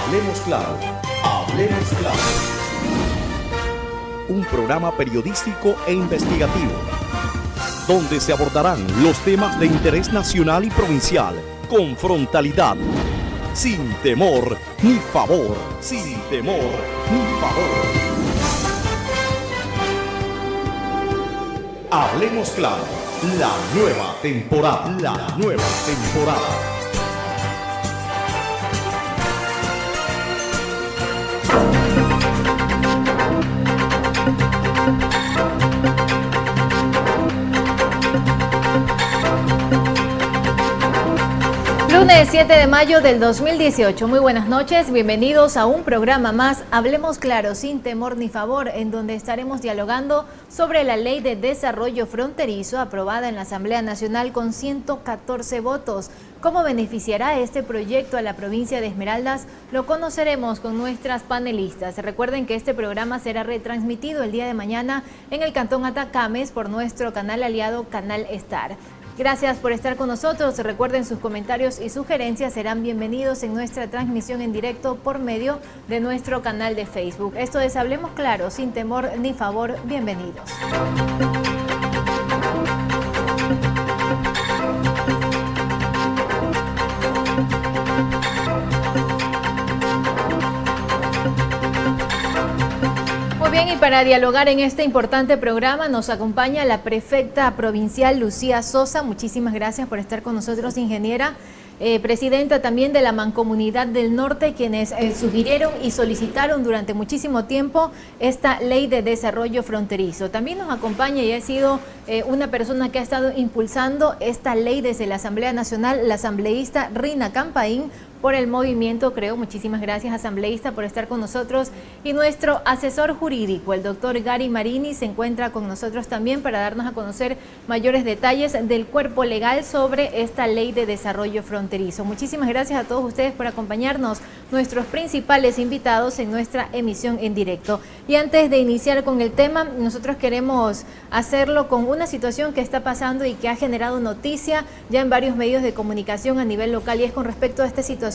Hablemos claro, hablemos claro. Un programa periodístico e investigativo, donde se abordarán los temas de interés nacional y provincial con frontalidad, sin temor ni favor, sin temor ni favor. Hablemos claro, la nueva temporada, la nueva temporada. Lunes 7 de mayo del 2018. Muy buenas noches, bienvenidos a un programa más, Hablemos Claro, sin temor ni favor, en donde estaremos dialogando sobre la Ley de Desarrollo Fronterizo aprobada en la Asamblea Nacional con 114 votos. ¿Cómo beneficiará este proyecto a la provincia de Esmeraldas? Lo conoceremos con nuestras panelistas. Recuerden que este programa será retransmitido el día de mañana en el Cantón Atacames por nuestro canal aliado Canal Star. Gracias por estar con nosotros. Recuerden, sus comentarios y sugerencias serán bienvenidos en nuestra transmisión en directo por medio de nuestro canal de Facebook. Esto es Hablemos Claro, sin temor ni favor. Bienvenidos. Bien, y para dialogar en este importante programa nos acompaña la prefecta provincial Lucía Sosa. Muchísimas gracias por estar con nosotros, ingeniera. Presidenta también de la Mancomunidad del Norte, quienes sugirieron y solicitaron durante muchísimo tiempo esta ley de desarrollo fronterizo. También nos acompaña y ha sido una persona que ha estado impulsando esta ley desde la Asamblea Nacional, la asambleísta Rina Campaín, por el movimiento Creo. Muchísimas gracias, asambleísta, por estar con nosotros. Y nuestro asesor jurídico, el doctor Gary Marini, se encuentra con nosotros también para darnos a conocer mayores detalles del cuerpo legal sobre esta ley de desarrollo fronterizo. Muchísimas gracias a todos ustedes por acompañarnos, nuestros principales invitados en nuestra emisión en directo. Y antes de iniciar con el tema, nosotros queremos hacerlo con una situación que está pasando y que ha generado noticia ya en varios medios de comunicación a nivel local, y es con respecto a esta situación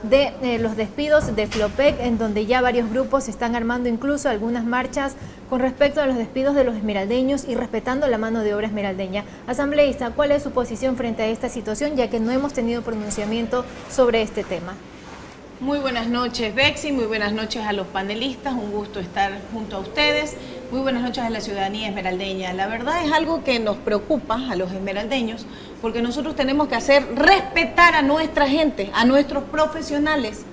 de los despidos de Flopec, en donde ya varios grupos están armando incluso algunas marchas con respecto a los despidos de los esmeraldeños y respetando la mano de obra esmeraldeña. Asambleísta, ¿cuál es su posición frente a esta situación, ya que no hemos tenido pronunciamiento sobre este tema? Muy buenas noches, Bexy, muy buenas noches a los panelistas, un gusto estar junto a ustedes. Muy buenas noches a la ciudadanía esmeraldeña. La verdad es algo que nos preocupa a los esmeraldeños, porque nosotros tenemos que hacer respetar a nuestra gente, a nuestros profesionales.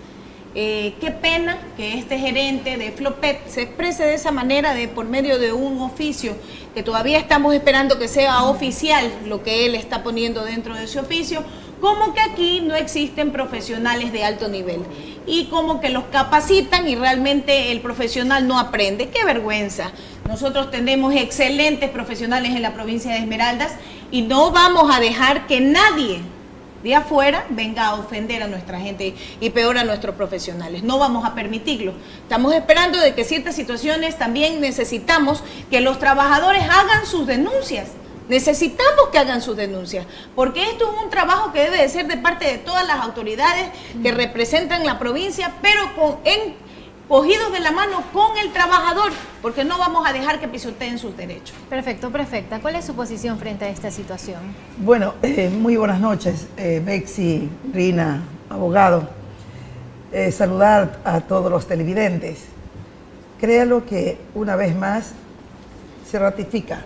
Qué pena que este gerente de Flopec se exprese de esa manera, por medio de un oficio, que todavía estamos esperando que sea oficial lo que él está poniendo dentro de ese oficio, como que aquí no existen profesionales de alto nivel y como que los capacitan y realmente el profesional no aprende. ¡Qué vergüenza! Nosotros tenemos excelentes profesionales en la provincia de Esmeraldas y no vamos a dejar que nadie de afuera venga a ofender a nuestra gente y peor a nuestros profesionales. No vamos a permitirlo. Estamos esperando de que ciertas situaciones también necesitamos que los trabajadores hagan sus denuncias. Necesitamos que hagan sus denuncias, porque esto es un trabajo que debe de ser de parte de todas las autoridades que representan la provincia, pero cogidos de la mano con el trabajador, porque no vamos a dejar que pisoteen sus derechos. Perfecto, perfecta. ¿Cuál es su posición frente a esta situación? Bueno, muy buenas noches, Bexy, Rina, abogado. Saludar a todos los televidentes. Créalo que una vez más se ratifica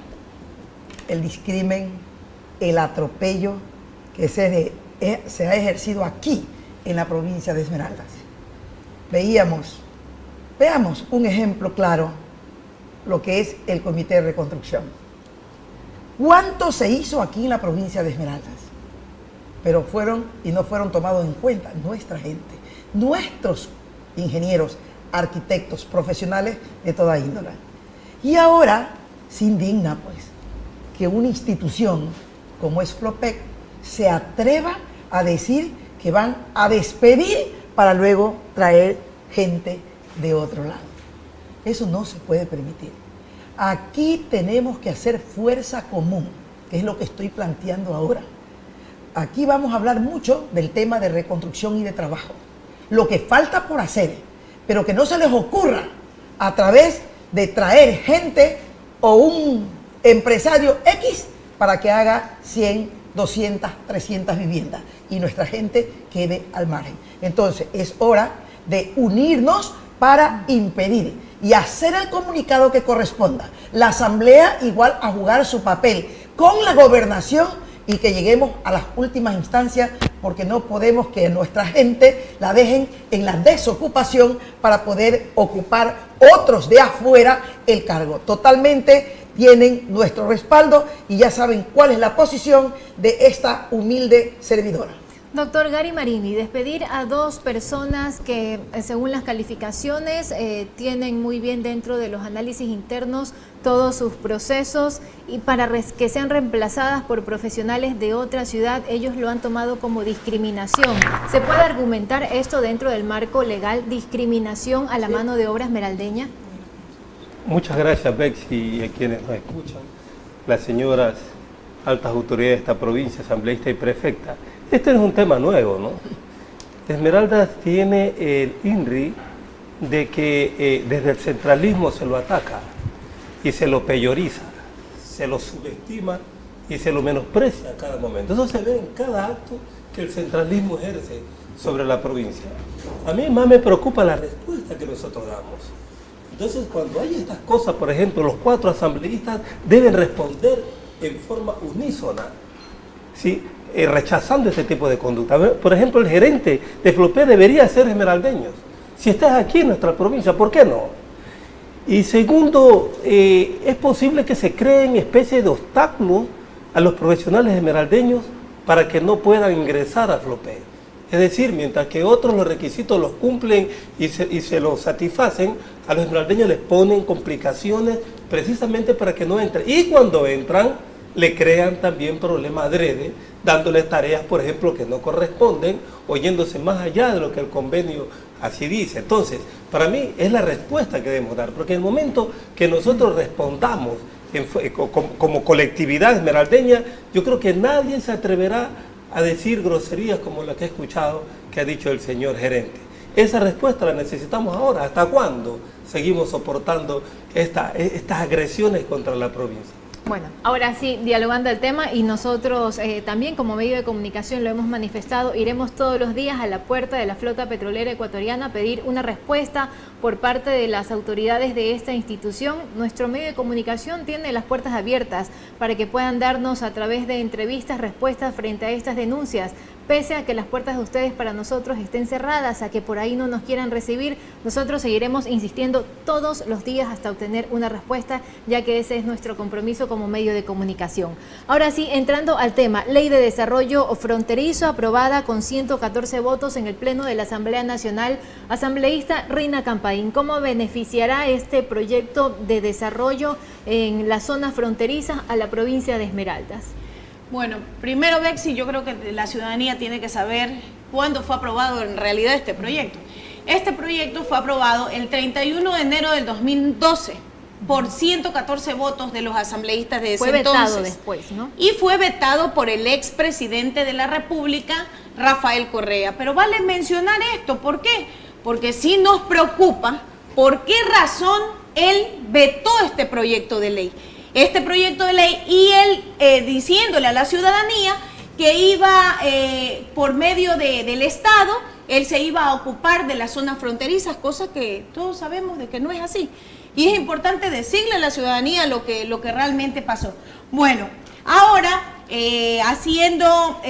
el discrimen, el atropello que se ha ejercido aquí en la provincia de Esmeraldas. Veamos un ejemplo claro, lo que es el Comité de Reconstrucción. ¿Cuánto se hizo aquí en la provincia de Esmeraldas? Pero no fueron tomados en cuenta nuestra gente, nuestros ingenieros, arquitectos, profesionales de toda índole. Y ahora se indigna, pues, que una institución como es Flopec se atreva a decir que van a despedir para luego traer gente de otro lado. Eso no se puede permitir. Aquí tenemos que hacer fuerza común, que es lo que estoy planteando ahora. Aquí vamos a hablar mucho del tema de reconstrucción y de trabajo. lo que falta por hacer, pero que no se les ocurra a través de traer gente o un empresario X para que haga 100, 200, 300 viviendas y nuestra gente quede al margen. Entonces es hora de unirnos para impedir y hacer el comunicado que corresponda. La Asamblea igual a jugar su papel con la gobernación y que lleguemos a las últimas instancias, porque no podemos que nuestra gente la dejen en la desocupación para poder ocupar otros de afuera el cargo. Totalmente tienen nuestro respaldo y ya saben cuál es la posición de esta humilde servidora. Doctor Gary Marini, despedir a dos personas que según las calificaciones tienen muy bien dentro de los análisis internos todos sus procesos y para que sean reemplazadas por profesionales de otra ciudad, ellos lo han tomado como discriminación. ¿Se puede argumentar esto dentro del marco legal, discriminación a la mano de obra esmeraldeña? Muchas gracias, Bexy, y a quienes nos escuchan, las señoras altas autoridades de esta provincia, asambleísta y prefecta. Este no es un tema nuevo, ¿no? Esmeraldas tiene el INRI de que desde el centralismo se lo ataca y se lo peyoriza, se lo subestima y se lo menosprecia a cada momento. Eso se ve en cada acto que el centralismo ejerce sobre la provincia. A mí más me preocupa la respuesta que nosotros damos. Entonces, cuando hay estas cosas, por ejemplo, los 4 asambleístas deben responder en forma unísona, ¿sí? Rechazando este tipo de conducta. Por ejemplo, el gerente de FLOPE debería ser esmeraldeño. Si estás aquí en nuestra provincia, ¿por qué no? Y segundo, es posible que se creen especies de obstáculos a los profesionales esmeraldeños para que no puedan ingresar a FLOPE. Es decir, mientras que otros los requisitos los cumplen y se los satisfacen, a los esmeraldeños les ponen complicaciones precisamente para que no entren. Y cuando entran, le crean también problemas adrede, dándoles tareas, por ejemplo, que no corresponden, o yéndose más allá de lo que el convenio así dice. Entonces, para mí es la respuesta que debemos dar, porque en el momento que nosotros respondamos como colectividad esmeraldeña, yo creo que nadie se atreverá a decir groserías como la que he escuchado que ha dicho el señor gerente. Esa respuesta la necesitamos ahora. ¿Hasta cuándo seguimos soportando estas agresiones contra la provincia? Bueno, ahora sí, dialogando el tema y nosotros también como medio de comunicación lo hemos manifestado, iremos todos los días a la puerta de la flota petrolera ecuatoriana a pedir una respuesta por parte de las autoridades de esta institución. Nuestro medio de comunicación tiene las puertas abiertas para que puedan darnos a través de entrevistas respuestas frente a estas denuncias. Pese a que las puertas de ustedes para nosotros estén cerradas, a que por ahí no nos quieran recibir, nosotros seguiremos insistiendo todos los días hasta obtener una respuesta, ya que ese es nuestro compromiso como medio de comunicación. Ahora sí, entrando al tema, Ley de Desarrollo Fronterizo aprobada con 114 votos en el Pleno de la Asamblea Nacional. Asambleísta Rina Campaín, ¿cómo beneficiará este proyecto de desarrollo en las zonas fronterizas a la provincia de Esmeraldas? Bueno, primero, Bexy, yo creo que la ciudadanía tiene que saber cuándo fue aprobado en realidad este proyecto. Este proyecto fue aprobado el 31 de enero del 2012 por 114 votos de los asambleístas de ese entonces. Fue vetado después, ¿no? Y fue vetado por el expresidente de la República, Rafael Correa. Pero vale mencionar esto, ¿por qué? Porque sí nos preocupa por qué razón él vetó este proyecto de ley. Este proyecto de ley y él diciéndole a la ciudadanía que iba por medio del Estado, él se iba a ocupar de las zonas fronterizas, cosa que todos sabemos de que no es así. Y es importante decirle a la ciudadanía lo que realmente pasó. Bueno, ahora haciendo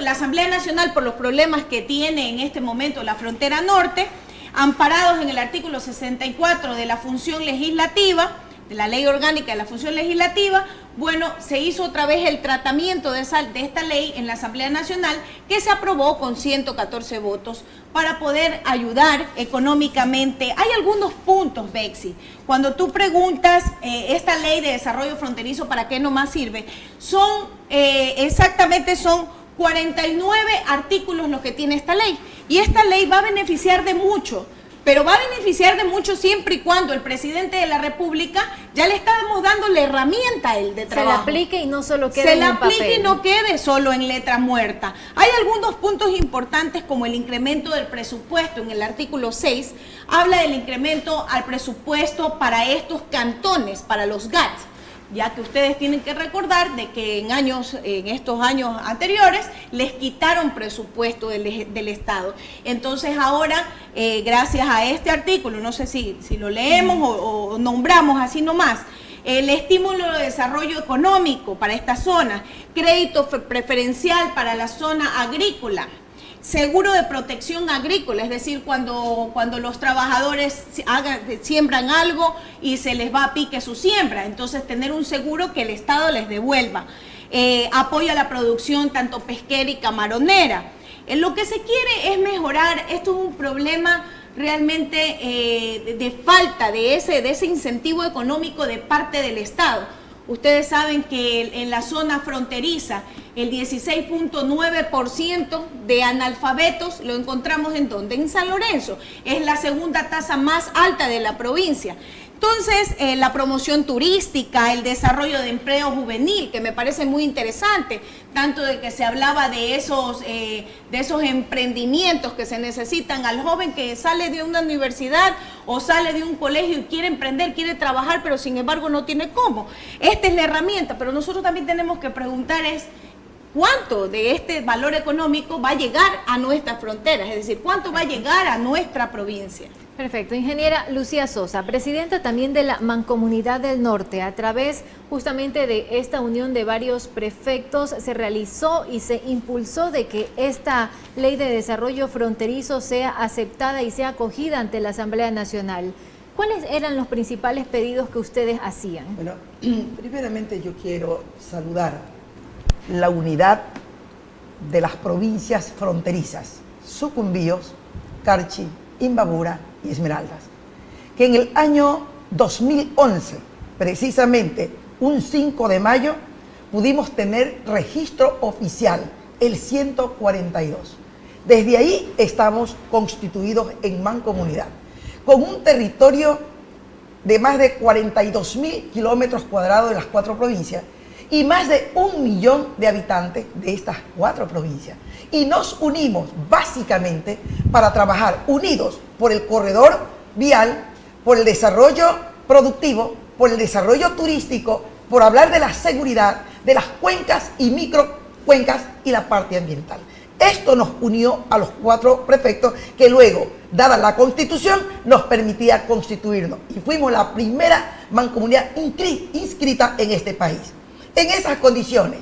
la Asamblea Nacional por los problemas que tiene en este momento la frontera norte, amparados en el artículo 64 de la función legislativa, de la Ley Orgánica de la Función Legislativa, bueno, se hizo otra vez el tratamiento de esta ley en la Asamblea Nacional, que se aprobó con 114 votos para poder ayudar económicamente. Hay algunos puntos, Bexy. Cuando tú preguntas esta ley de desarrollo fronterizo, ¿para qué nomás sirve? Exactamente son 49 artículos los que tiene esta ley. Y esta ley va a beneficiar de mucho. pero va a beneficiar de mucho siempre y cuando el presidente de la República ya le estamos dando la herramienta a él de trabajo. Se la aplique y no solo quede Se en la un aplique papel. y no quede solo en letra muerta. Hay algunos puntos importantes como el incremento del presupuesto en el artículo 6, habla del incremento al presupuesto para estos cantones, para los GATS, ya que ustedes tienen que recordar de que en estos años anteriores les quitaron presupuesto del Estado. Entonces ahora, gracias a este artículo, no sé si lo leemos o nombramos así nomás, el estímulo de desarrollo económico para esta zona, crédito preferencial para la zona agrícola, seguro de protección agrícola, es decir, cuando los trabajadores siembran algo y se les va a pique su siembra, entonces tener un seguro que el Estado les devuelva. Apoyo a la producción tanto pesquera y camaronera. Lo que se quiere es mejorar, esto es un problema realmente de falta de ese incentivo económico de parte del Estado. Ustedes saben que en la zona fronteriza el 16.9% de analfabetos lo encontramos ¿en dónde? En San Lorenzo. Es la segunda tasa más alta de la provincia. Entonces, la promoción turística, el desarrollo de empleo juvenil, que me parece muy interesante, tanto de que se hablaba de esos emprendimientos que se necesitan al joven que sale de una universidad o sale de un colegio y quiere emprender, quiere trabajar, pero sin embargo no tiene cómo. Esta es la herramienta, pero nosotros también tenemos que preguntar ¿cuánto de este valor económico va a llegar a nuestras fronteras? Es decir, ¿cuánto va a llegar a nuestra provincia? Perfecto. Ingeniera Lucía Sosa, presidenta también de la Mancomunidad del Norte, a través justamente de esta unión de varios prefectos se realizó y se impulsó de que esta ley de desarrollo fronterizo sea aceptada y sea acogida ante la Asamblea Nacional. ¿Cuáles eran los principales pedidos que ustedes hacían? Bueno, primeramente yo quiero saludar la unidad de las provincias fronterizas, Sucumbíos, Carchi, Imbabura y Esmeraldas, que en el año 2011, precisamente un 5 de mayo, pudimos tener registro oficial, el 142. Desde ahí estamos constituidos en mancomunidad, con un territorio de más de 42.000 kilómetros cuadrados de las 4 provincias y más de 1 millón de habitantes de estas 4 provincias. Y nos unimos básicamente para trabajar unidos por el corredor vial, por el desarrollo productivo, por el desarrollo turístico, por hablar de la seguridad, de las cuencas y microcuencas y la parte ambiental. Esto nos unió a los 4 prefectos que luego, dada la Constitución, nos permitía constituirnos. Y fuimos la primera mancomunidad inscrita en este país. En esas condiciones,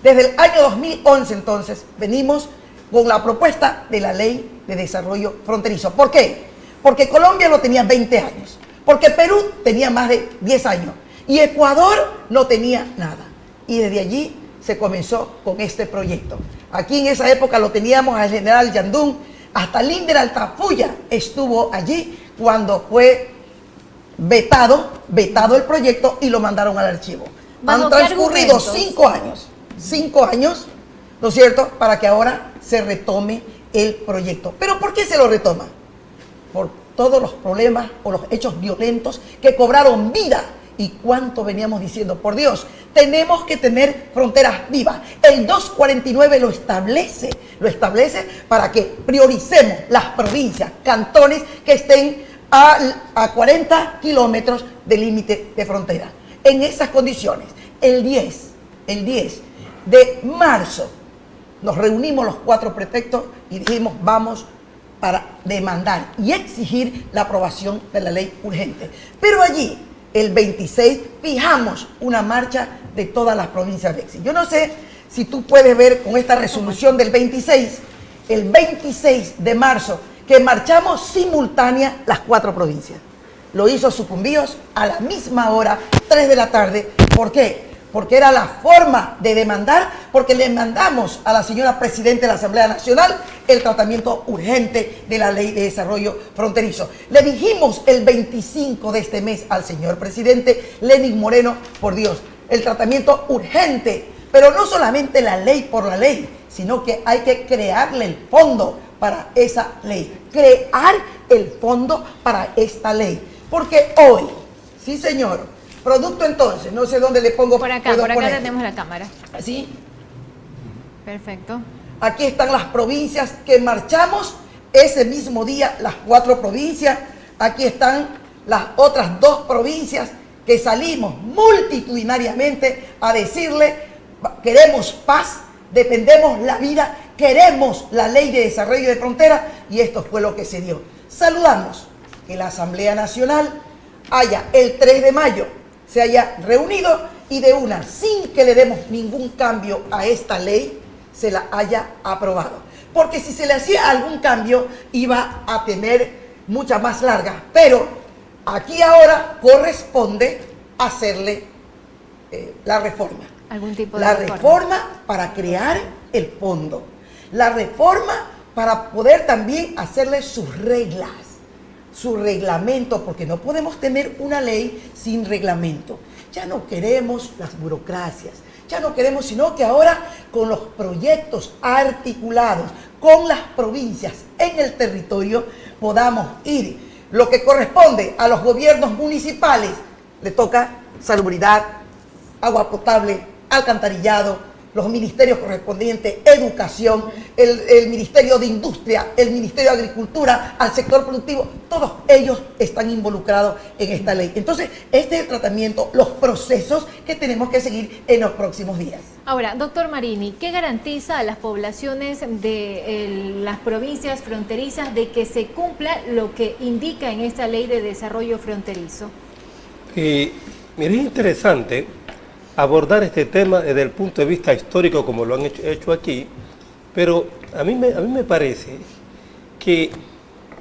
desde el año 2011 entonces, venimos con la propuesta de la Ley de Desarrollo Fronterizo. ¿Por qué? Porque Colombia lo tenía 20 años, porque Perú tenía más de 10 años y Ecuador no tenía nada. Y desde allí se comenzó con este proyecto. Aquí en esa época lo teníamos al general Yandún, hasta Linder Altafulla estuvo allí cuando fue vetado el proyecto y lo mandaron al archivo. Han transcurrido 5 años, ¿no es cierto?, para que ahora se retome el proyecto. ¿Pero por qué se lo retoma? Por todos los problemas o los hechos violentos que cobraron vida. ¿Y cuánto veníamos diciendo? Por Dios, tenemos que tener fronteras vivas. El 249 lo establece para que prioricemos las provincias, cantones que estén a 40 kilómetros del límite de frontera. En esas condiciones, el 10 de marzo, nos reunimos los 4 prefectos y dijimos, vamos para demandar y exigir la aprobación de la ley urgente. Pero allí, el 26, fijamos una marcha de todas las provincias de Bexi. Yo no sé si tú puedes ver con esta resolución del 26, el 26 de marzo, que marchamos simultánea las 4 provincias. Lo hizo Sucumbíos a la misma hora, 3 de la tarde. ¿Por qué? Porque era la forma de demandar, porque le mandamos a la señora Presidenta de la Asamblea Nacional el tratamiento urgente de la Ley de Desarrollo Fronterizo. Le dijimos el 25 de este mes al señor Presidente Lenín Moreno, por Dios, el tratamiento urgente, pero no solamente la ley por la ley, sino que hay que crearle el fondo para esa ley, crear el fondo para esta ley. Porque hoy, sí señor, producto entonces, no sé dónde le pongo. Por acá tenemos la cámara. ¿Así? Perfecto. Aquí están las provincias que marchamos ese mismo día, las 4 provincias. Aquí están las otras 2 provincias que salimos multitudinariamente a decirle, queremos paz, defendemos la vida, queremos la ley de desarrollo de frontera, y esto fue lo que se dio. Saludamos que la Asamblea Nacional haya el 3 de mayo, se haya reunido y de una, sin que le demos ningún cambio a esta ley, se la haya aprobado. Porque si se le hacía algún cambio, iba a tener mucha más larga. Pero aquí ahora corresponde hacerle la reforma. ¿Algún tipo de la reforma? Reforma para crear el fondo. La reforma para poder también hacerle sus reglas, su reglamento, porque no podemos tener una ley sin reglamento. Ya no queremos las burocracias, ya no queremos, sino que ahora con los proyectos articulados con las provincias en el territorio podamos ir. Lo que corresponde a los gobiernos municipales, le toca salubridad, agua potable, alcantarillado, los ministerios correspondientes, educación, el Ministerio de Industria, el Ministerio de Agricultura, al sector productivo, todos ellos están involucrados en esta ley. Entonces, este es el tratamiento, los procesos que tenemos que seguir en los próximos días. Ahora, doctor Marini, ¿qué garantiza a las poblaciones de las provincias fronterizas de que se cumpla lo que indica en esta ley de desarrollo fronterizo? Mire, es interesante abordar este tema desde el punto de vista histórico como lo han hecho aquí, pero a mí me parece que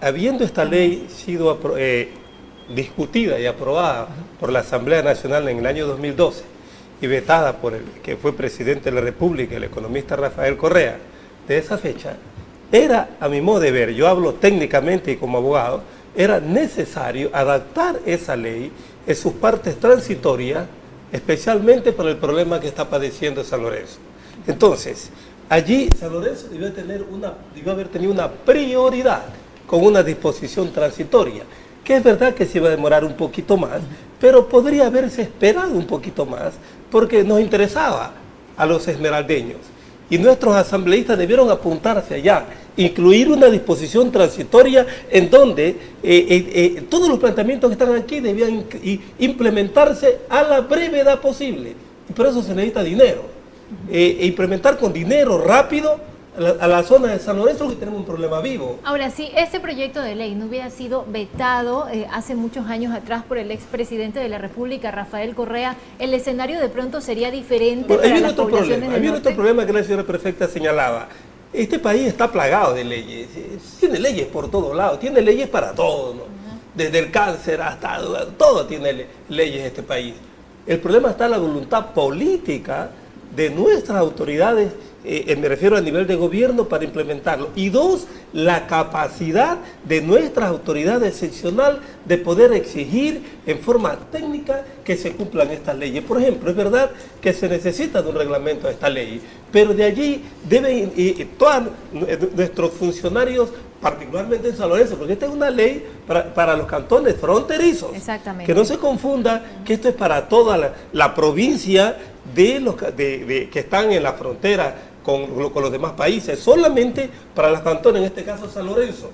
habiendo esta ley sido discutida y aprobada por la Asamblea Nacional en el año 2012 y vetada por el que fue presidente de la República, el economista Rafael Correa, de esa fecha, era, a mi modo de ver, yo hablo técnicamente y como abogado, era necesario adaptar esa ley en sus partes transitorias, especialmente por el problema que está padeciendo San Lorenzo. Entonces, allí San Lorenzo debió haber tenido una prioridad con una disposición transitoria, que es verdad que se iba a demorar un poquito más, pero podría haberse esperado un poquito más, porque nos interesaba a los esmeraldeños. Y nuestros asambleístas debieron apuntar hacia allá, incluir una disposición transitoria en donde todos los planteamientos que están aquí debían implementarse a la brevedad posible. Y por eso se necesita dinero. Implementar con dinero rápido a la zona de San Lorenzo, que tenemos un problema vivo. Ahora, si este proyecto de ley no hubiera sido vetado hace muchos años atrás por el expresidente de la República, Rafael Correa, el escenario de pronto sería diferente para las poblaciones del norte. Hay otro problema que la señora prefecta señalaba. Este país está plagado de leyes, tiene leyes por todos lados, tiene leyes para todo, ¿no? Desde el cáncer hasta todo tiene leyes este país. El problema está en la voluntad política de nuestras autoridades, me refiero a nivel de gobierno, para implementarlo. Y 2, la capacidad de nuestras autoridades excepcional de poder exigir en forma técnica que se cumplan estas leyes. Por ejemplo, es verdad que se necesita de un reglamento de esta ley, pero de allí deben todos nuestros funcionarios, particularmente en San Lorenzo, porque esta es una ley para los cantones fronterizos. Exactamente. Que no se confunda que esto es para toda la provincia que están en la frontera con los demás países, solamente para los cantones, en este caso San Lorenzo,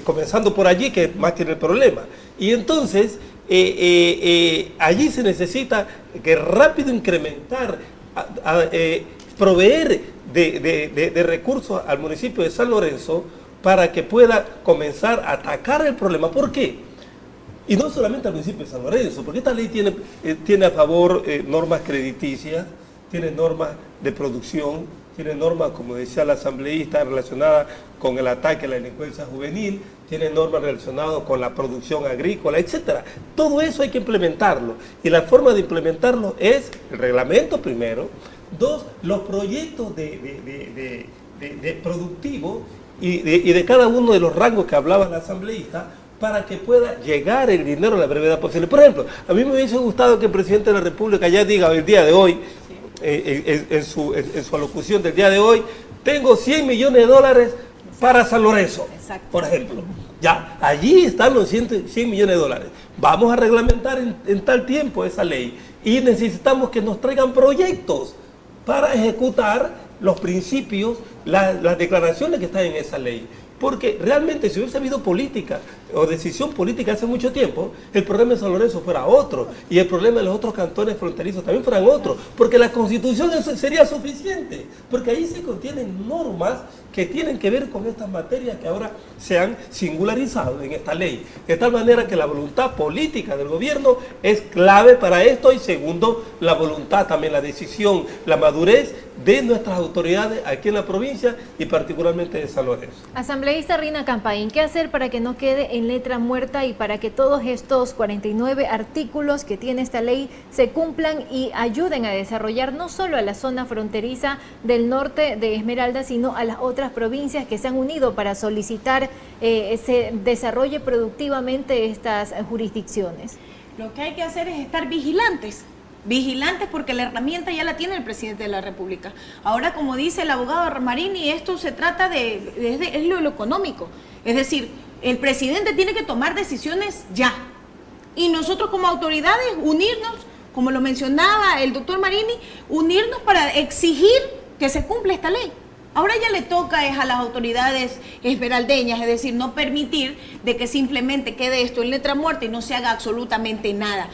comenzando por allí, que más tiene el problema. Y entonces, allí se necesita que rápido incrementar, proveer de recursos al municipio de San Lorenzo para que pueda comenzar a atacar el problema. ¿Por qué? Y no solamente al municipio de San Lorenzo, porque esta ley tiene a favor normas crediticias, tiene normas de producción, tiene normas, como decía la asambleísta, relacionadas con el ataque a la delincuencia juvenil, tiene normas relacionadas con la producción agrícola, etc. Todo eso hay que implementarlo. Y la forma de implementarlo es el reglamento primero, 2, los proyectos de productivos y de cada uno de los rangos que hablaba la asambleísta, para que pueda llegar el dinero a la brevedad posible. Por ejemplo, a mí me hubiese gustado que el presidente de la República ya diga el día de hoy, en su alocución del día de hoy, tengo $100 millones para San Lorenzo, Exacto. por ejemplo. Ya, allí están los 100 millones de dólares. Vamos a reglamentar en tal tiempo esa ley y necesitamos que nos traigan proyectos para ejecutar los principios, las declaraciones que están en esa ley. Porque realmente si hubiese habido política o decisión política hace mucho tiempo, el problema de San Lorenzo fuera otro y el problema de los otros cantones fronterizos también fueran otros, porque la Constitución sería suficiente, porque ahí se contienen normas que tienen que ver con estas materias que ahora se han singularizado en esta ley, de tal manera que la voluntad política del gobierno es clave para esto y segundo, la voluntad también, la decisión, la madurez de nuestras autoridades aquí en la provincia y particularmente de San Lorenzo. Asambleísta Rina Campaín, ¿qué hacer para que no quede en letra muerta y para que todos estos 49 artículos que tiene esta ley se cumplan y ayuden a desarrollar no solo a la zona fronteriza del norte de Esmeraldas, sino a las otras provincias que se han unido para solicitar se desarrolle productivamente estas jurisdicciones? Lo que hay que hacer es estar vigilantes. Vigilantes porque la herramienta ya la tiene el presidente de la República. Ahora, como dice el abogado Marini, esto se trata es lo económico. Es decir, el presidente tiene que tomar decisiones ya. Y nosotros como autoridades unirnos, como lo mencionaba el doctor Marini, unirnos para exigir que se cumpla esta ley. Ahora ya le toca es a las autoridades esmeraldeñas, es decir, no permitir de que simplemente quede esto en letra muerta y no se haga absolutamente nada.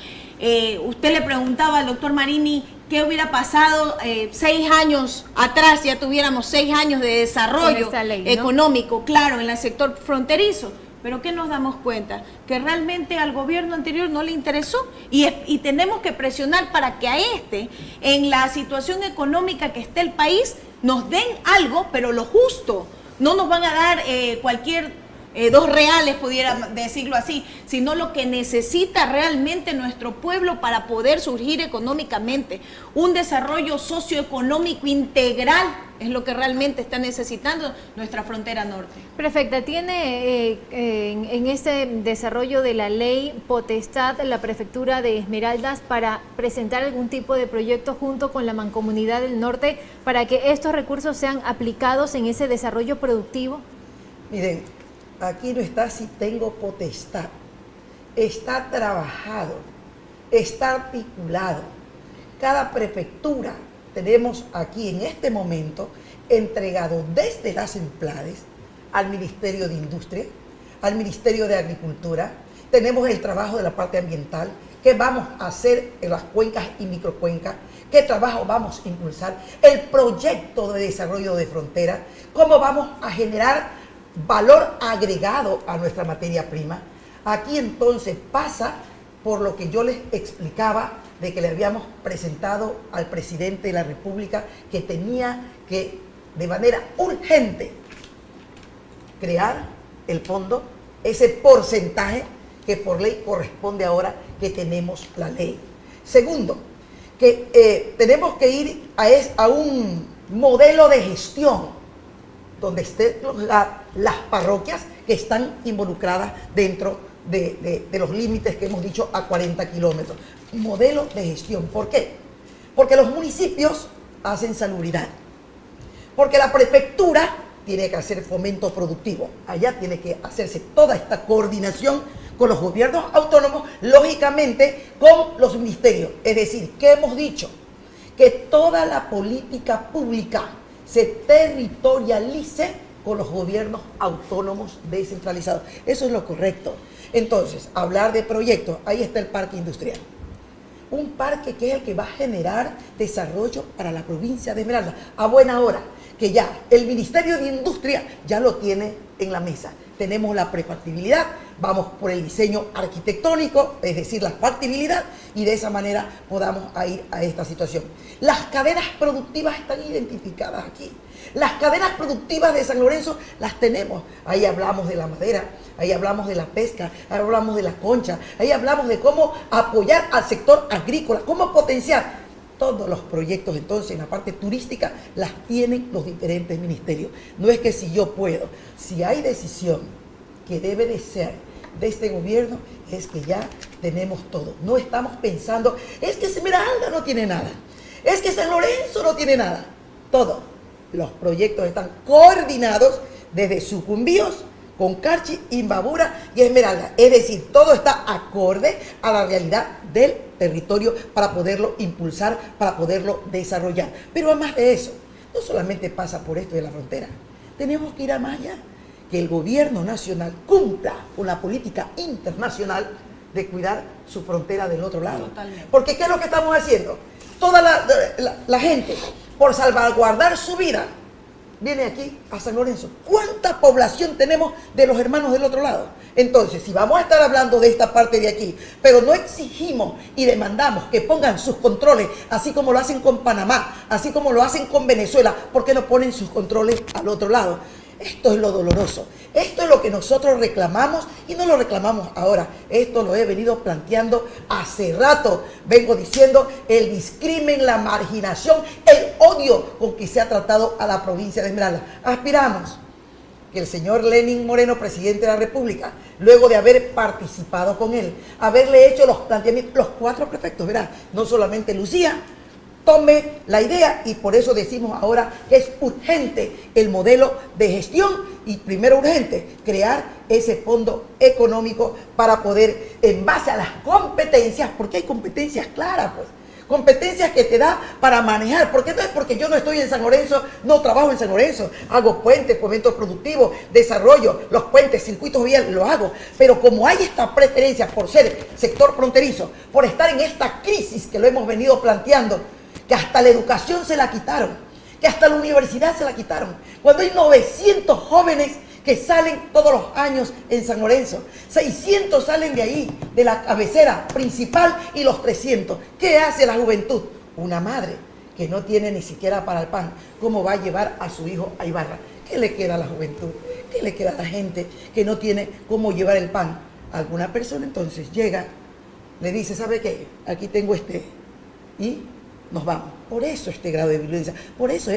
Usted le preguntaba al doctor Marini qué hubiera pasado 6 años atrás, ya tuviéramos 6 años de desarrollo ley, ¿no? económico, claro, en el sector fronterizo. Pero ¿qué nos damos cuenta? Que realmente al gobierno anterior no le interesó y tenemos que presionar para que a en la situación económica que esté el país, nos den algo, pero lo justo. No nos van a dar cualquier 2 reales, pudiera decirlo así, sino lo que necesita realmente nuestro pueblo para poder surgir económicamente. Un desarrollo socioeconómico integral es lo que realmente está necesitando nuestra frontera norte. Prefecta, ¿tiene en este desarrollo de la ley potestad la Prefectura de Esmeraldas para presentar algún tipo de proyecto junto con la Mancomunidad del Norte para que estos recursos sean aplicados en ese desarrollo productivo? Miren, aquí no está si tengo potestad, está trabajado, está articulado. Cada prefectura tenemos aquí en este momento entregado desde las Emplades al Ministerio de Industria, al Ministerio de Agricultura. Tenemos el trabajo de la parte ambiental, qué vamos a hacer en las cuencas y microcuencas, qué trabajo vamos a impulsar, el proyecto de desarrollo de frontera, cómo vamos a generar valor agregado a nuestra materia prima. Aquí entonces pasa por lo que yo les explicaba de que le habíamos presentado al presidente de la República que tenía que de manera urgente crear el fondo, ese porcentaje que por ley corresponde ahora que tenemos la ley. Segundo, que tenemos que ir a un modelo de gestión donde estén las parroquias que están involucradas dentro de los límites que hemos dicho a 40 kilómetros. Modelo de gestión. ¿Por qué? Porque los municipios hacen salubridad. Porque la prefectura tiene que hacer fomento productivo. Allá tiene que hacerse toda esta coordinación con los gobiernos autónomos, lógicamente con los ministerios. Es decir, ¿qué hemos dicho? Que toda la política pública se territorialice con los gobiernos autónomos descentralizados. Eso es lo correcto. Entonces, hablar de proyectos, ahí está el parque industrial. Un parque que es el que va a generar desarrollo para la provincia de Esmeraldas. A buena hora, que ya el Ministerio de Industria ya lo tiene en la mesa. Tenemos la prefactibilidad, vamos por el diseño arquitectónico, es decir, la factibilidad, y de esa manera podamos ir a esta situación. Las cadenas productivas están identificadas aquí. Las cadenas productivas de San Lorenzo las tenemos. Ahí hablamos de la madera, ahí hablamos de la pesca, ahí hablamos de la concha, ahí hablamos de cómo apoyar al sector agrícola, cómo potenciar. Todos los proyectos entonces en la parte turística las tienen los diferentes ministerios. No es que si yo puedo, si hay decisión que debe de ser de este gobierno, es que ya tenemos todo. No estamos pensando, es que Esmeraldas no tiene nada, es que San Lorenzo no tiene nada. Todos los proyectos están coordinados desde Sucumbíos, Concarchi, Imbabura y Esmeralda. Es decir, todo está acorde a la realidad del territorio para poderlo impulsar, para poderlo desarrollar. Pero además de eso, no solamente pasa por esto de la frontera, tenemos que ir a más allá, que el gobierno nacional cumpla con la política internacional de cuidar su frontera del otro lado. Totalmente. Porque ¿qué es lo que estamos haciendo? Toda la gente, por salvaguardar su vida, viene aquí a San Lorenzo. ¿Cuánta población tenemos de los hermanos del otro lado? Entonces, si vamos a estar hablando de esta parte de aquí, pero no exigimos y demandamos que pongan sus controles, así como lo hacen con Panamá, así como lo hacen con Venezuela, ¿por qué no ponen sus controles al otro lado? Esto es lo doloroso. Esto es lo que nosotros reclamamos y no lo reclamamos ahora. Esto lo he venido planteando hace rato. Vengo diciendo el discrimen, la marginación, el odio con que se ha tratado a la provincia de Esmeraldas. Aspiramos que el señor Lenín Moreno, presidente de la República, luego de haber participado con él, haberle hecho los planteamientos, los 4 prefectos, ¿verdad? No solamente Lucía, tome la idea y por eso decimos ahora que es urgente el modelo de gestión y primero urgente crear ese fondo económico para poder, en base a las competencias, porque hay competencias claras, pues, competencias que te da para manejar, porque no es porque yo no estoy en San Lorenzo, no trabajo en San Lorenzo, hago puentes, fomentos productivos, desarrollo, los puentes, circuitos viales, lo hago, pero como hay esta preferencia por ser sector fronterizo, por estar en esta crisis que lo hemos venido planteando, que hasta la educación se la quitaron, que hasta la universidad se la quitaron, cuando hay 900 jóvenes que salen todos los años en San Lorenzo, 600 salen de ahí, de la cabecera principal y los 300. ¿Qué hace la juventud? Una madre que no tiene ni siquiera para el pan, ¿cómo va a llevar a su hijo a Ibarra? ¿Qué le queda a la juventud? ¿Qué le queda a la gente que no tiene cómo llevar el pan? Alguna persona entonces llega, le dice, ¿sabe qué? Aquí tengo y nos vamos. Por eso este grado de violencia, por eso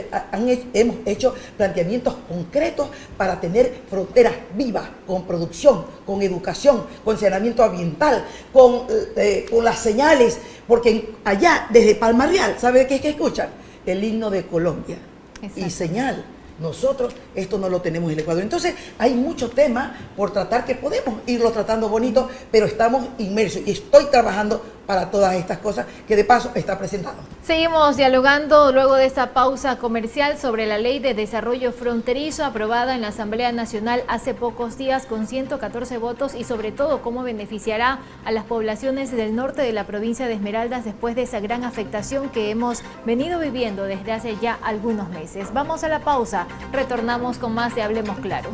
hemos hecho planteamientos concretos para tener fronteras vivas, con producción, con educación, con saneamiento ambiental, con las señales, porque allá, desde Palma Real, ¿sabe qué es que escuchan? El himno de Colombia. Exacto. Y señal. Nosotros esto no lo tenemos en el Ecuador. Entonces hay mucho tema por tratar que podemos irlo tratando bonito, pero estamos inmersos y estoy trabajando para todas estas cosas que de paso está presentado. Seguimos dialogando luego de esta pausa comercial sobre la Ley de Desarrollo Fronterizo aprobada en la Asamblea Nacional hace pocos días con 114 votos y sobre todo cómo beneficiará a las poblaciones del norte de la provincia de Esmeraldas después de esa gran afectación que hemos venido viviendo desde hace ya algunos meses. Vamos a la pausa, retornamos con más de Hablemos Claro.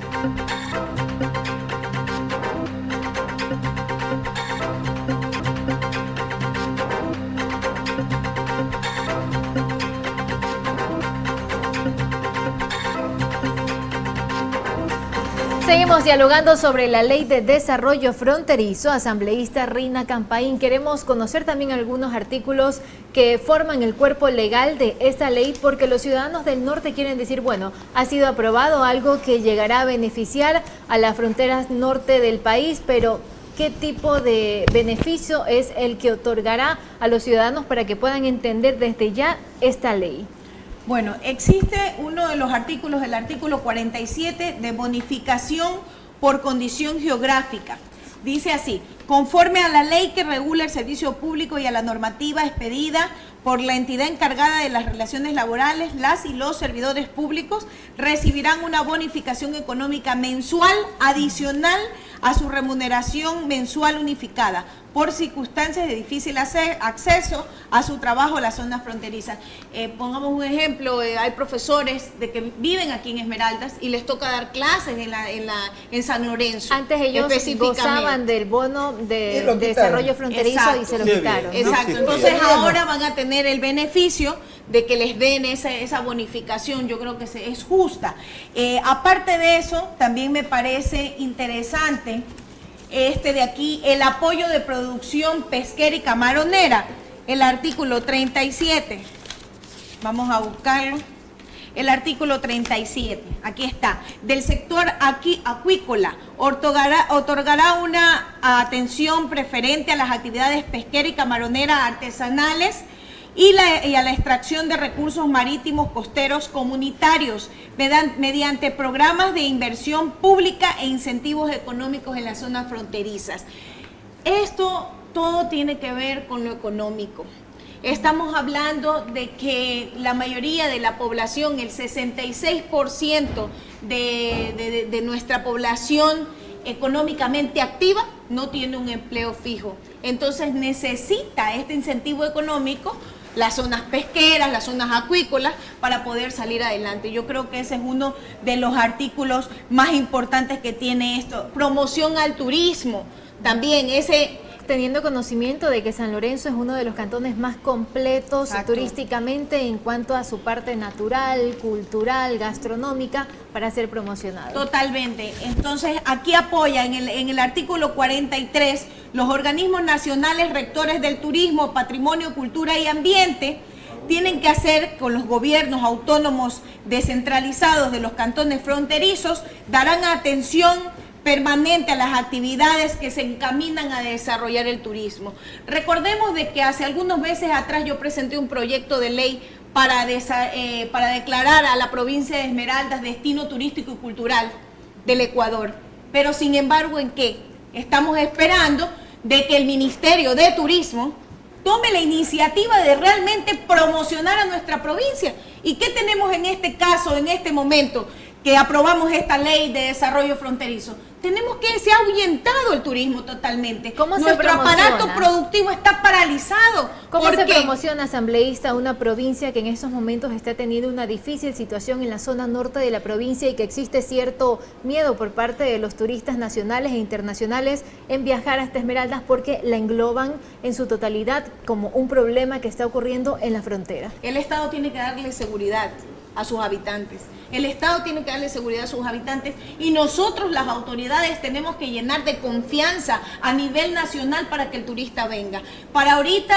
Seguimos dialogando sobre la Ley de Desarrollo Fronterizo. Asambleísta Rina Campaín, queremos conocer también algunos artículos que forman el cuerpo legal de esta ley, porque los ciudadanos del norte quieren decir, bueno, ha sido aprobado algo que llegará a beneficiar a las fronteras norte del país, pero ¿qué tipo de beneficio es el que otorgará a los ciudadanos para que puedan entender desde ya esta ley? Bueno, existe uno de los artículos, el artículo 47, de bonificación por condición geográfica. Dice así: conforme a la ley que regula el servicio público y a la normativa expedida por la entidad encargada de las relaciones laborales, las y los servidores públicos recibirán una bonificación económica mensual adicional a su remuneración mensual unificada por circunstancias de difícil acceso a su trabajo en las zonas fronterizas. Pongamos un ejemplo, hay profesores de que viven aquí en Esmeraldas y les toca dar clases en San Lorenzo. Antes ellos gozaban del bono de desarrollo fronterizo. Exacto. Y se lo quitaron. Exacto, entonces ahora van a tener el beneficio de que les den esa bonificación. Yo creo que es justa. Aparte de eso, también me parece interesante de aquí, el apoyo de producción pesquera y camaronera, el artículo 37. Vamos a buscarlo. El artículo 37, aquí está, del sector acuícola, otorgará una atención preferente a las actividades pesquera y camaronera artesanales y a la extracción de recursos marítimos costeros comunitarios mediante programas de inversión pública e incentivos económicos en las zonas fronterizas. Esto todo tiene que ver con lo económico. Estamos hablando de que la mayoría de la población, el 66% de nuestra población económicamente activa, no tiene un empleo fijo. Entonces necesita este incentivo económico, las zonas pesqueras, las zonas acuícolas, para poder salir adelante. Yo creo que ese es uno de los artículos más importantes que tiene esto. Promoción al turismo, también teniendo conocimiento de que San Lorenzo es uno de los cantones más completos turísticamente en cuanto a su parte natural, cultural, gastronómica, para ser promocionado. Totalmente. Entonces, aquí apoya en el artículo 43 los organismos nacionales rectores del turismo, patrimonio, cultura y ambiente tienen que hacer con los gobiernos autónomos descentralizados de los cantones fronterizos, darán atención permanente a las actividades que se encaminan a desarrollar el turismo. Recordemos de que hace algunos meses atrás yo presenté un proyecto de ley para declarar a la provincia de Esmeraldas destino turístico y cultural del Ecuador. Pero sin embargo, ¿en qué? Estamos esperando de que el Ministerio de Turismo tome la iniciativa de realmente promocionar a nuestra provincia. ¿Y qué tenemos en este caso, en este momento, que aprobamos esta ley de desarrollo fronterizo? Tenemos que se ha ahuyentado el turismo totalmente. ¿Cómo se Nuestro promociona? aparato productivo está paralizado. ¿Cómo ¿Por se qué? promociona, asambleísta, una provincia que en estos momentos está teniendo una difícil situación en la zona norte de la provincia y que existe cierto miedo por parte de los turistas nacionales e internacionales en viajar hasta Esmeraldas porque la engloban en su totalidad como un problema que está ocurriendo en la frontera? El Estado tiene que darle seguridad a sus habitantes. El Estado tiene que darle seguridad a sus habitantes y nosotros, las autoridades, tenemos que llenar de confianza a nivel nacional para que el turista venga. Para ahorita,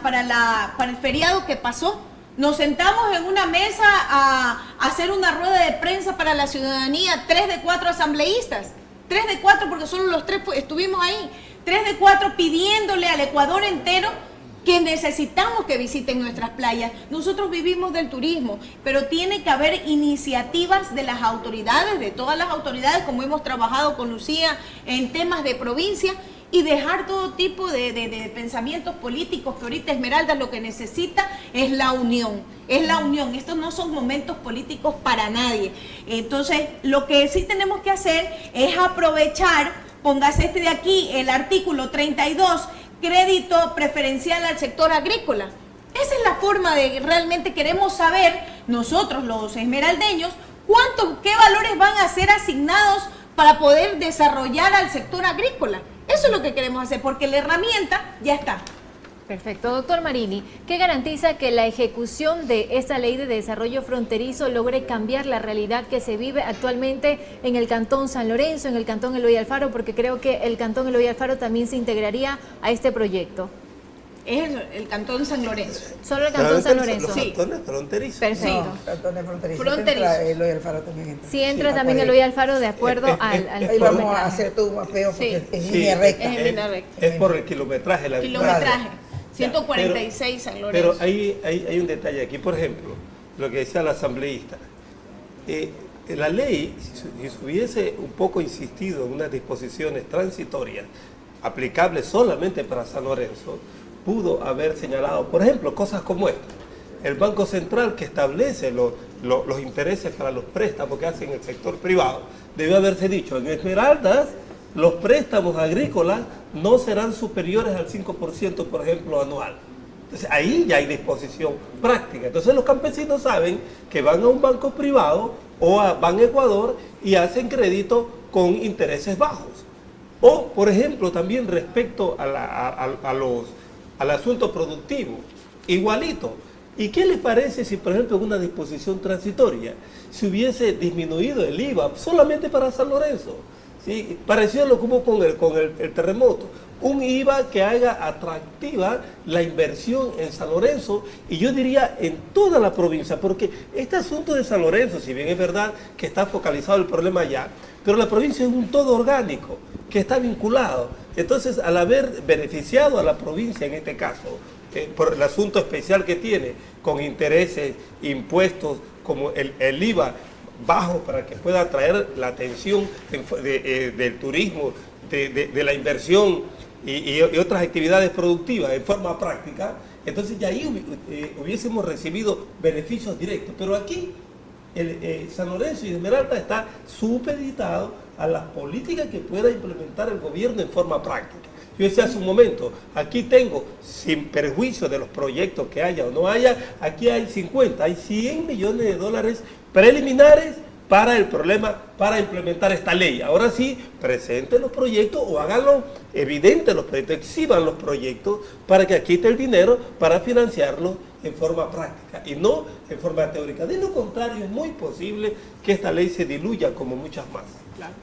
para el feriado que pasó, nos sentamos en una mesa a hacer una rueda de prensa para la ciudadanía, 3 de 4 asambleístas, 3 de 4 porque solo los 3 estuvimos ahí, 3 de 4 pidiéndole al Ecuador entero que necesitamos que visiten nuestras playas. Nosotros vivimos del turismo, pero tiene que haber iniciativas de las autoridades, de todas las autoridades, como hemos trabajado con Lucía en temas de provincia, y dejar todo tipo de pensamientos políticos, que ahorita Esmeraldas lo que necesita es la unión. Es la unión. Estos no son momentos políticos para nadie. Entonces, lo que sí tenemos que hacer es aprovechar, póngase de aquí, el artículo 32, crédito preferencial al sector agrícola. Esa es la forma de realmente queremos saber nosotros los esmeraldeños qué valores van a ser asignados para poder desarrollar al sector agrícola. Eso es lo que queremos hacer, porque la herramienta ya está. Perfecto. Doctor Marini, ¿qué garantiza que la ejecución de esta ley de desarrollo fronterizo logre cambiar la realidad que se vive actualmente en el Cantón San Lorenzo, en el Cantón Eloy Alfaro? Porque creo que el Cantón Eloy Alfaro también se integraría a este proyecto. Es el Cantón San Lorenzo. Solo el Cantón San Lorenzo. Los cantones fronterizos. Perfecto. No, cantones fronterizos. Fronterizos. Entra Eloy Alfaro también entra. Sí entra Sí, también por ahí. Eloy Alfaro de acuerdo al Ahí vamos a kilometraje. hacer todo un mapeo porque Sí. es Sí, línea recta. Es en línea recta. Es por el kilometraje. La Kilometraje. Ya, 146 San Lorenzo. Pero hay un detalle aquí, por ejemplo, lo que decía la asambleísta. La ley, si se hubiese un poco insistido en unas disposiciones transitorias aplicables solamente para San Lorenzo, pudo haber señalado, por ejemplo, cosas como esta. El Banco Central, que establece los intereses para los préstamos que hacen el sector privado, debió haberse dicho, en Esmeraldas, los préstamos agrícolas no serán superiores al 5%, por ejemplo, anual. Entonces, ahí ya hay disposición práctica. Entonces, los campesinos saben que van a un banco privado o van a Ecuador y hacen crédito con intereses bajos. O, por ejemplo, también respecto al asunto productivo, igualito. ¿Y qué les parece si, por ejemplo, en una disposición transitoria se hubiese disminuido el IVA solamente para San Lorenzo? ¿Sí? Parecido a lo que hubo con el terremoto. Un IVA que haga atractiva la inversión en San Lorenzo, y yo diría en toda la provincia, porque este asunto de San Lorenzo, si bien es verdad que está focalizado el problema allá, pero la provincia es un todo orgánico que está vinculado. Entonces, al haber beneficiado a la provincia en este caso por el asunto especial que tiene, con intereses, impuestos, como el IVA bajo para que pueda atraer la atención del turismo, de la inversión y otras actividades productivas en forma práctica, entonces ya ahí hubiésemos recibido beneficios directos. Pero aquí San Lorenzo y Esmeralda está supeditado a las políticas que pueda implementar el gobierno en forma práctica. Yo decía hace un momento, aquí tengo, sin perjuicio de los proyectos que haya o no haya, aquí hay 100 millones de dólares preliminares para el problema, para implementar esta ley. Ahora sí, presenten los proyectos o háganlo evidente los proyectos, exhiban los proyectos para que aquí esté el dinero para financiarlos en forma práctica y no en forma teórica. De lo contrario, es muy posible que esta ley se diluya como muchas más.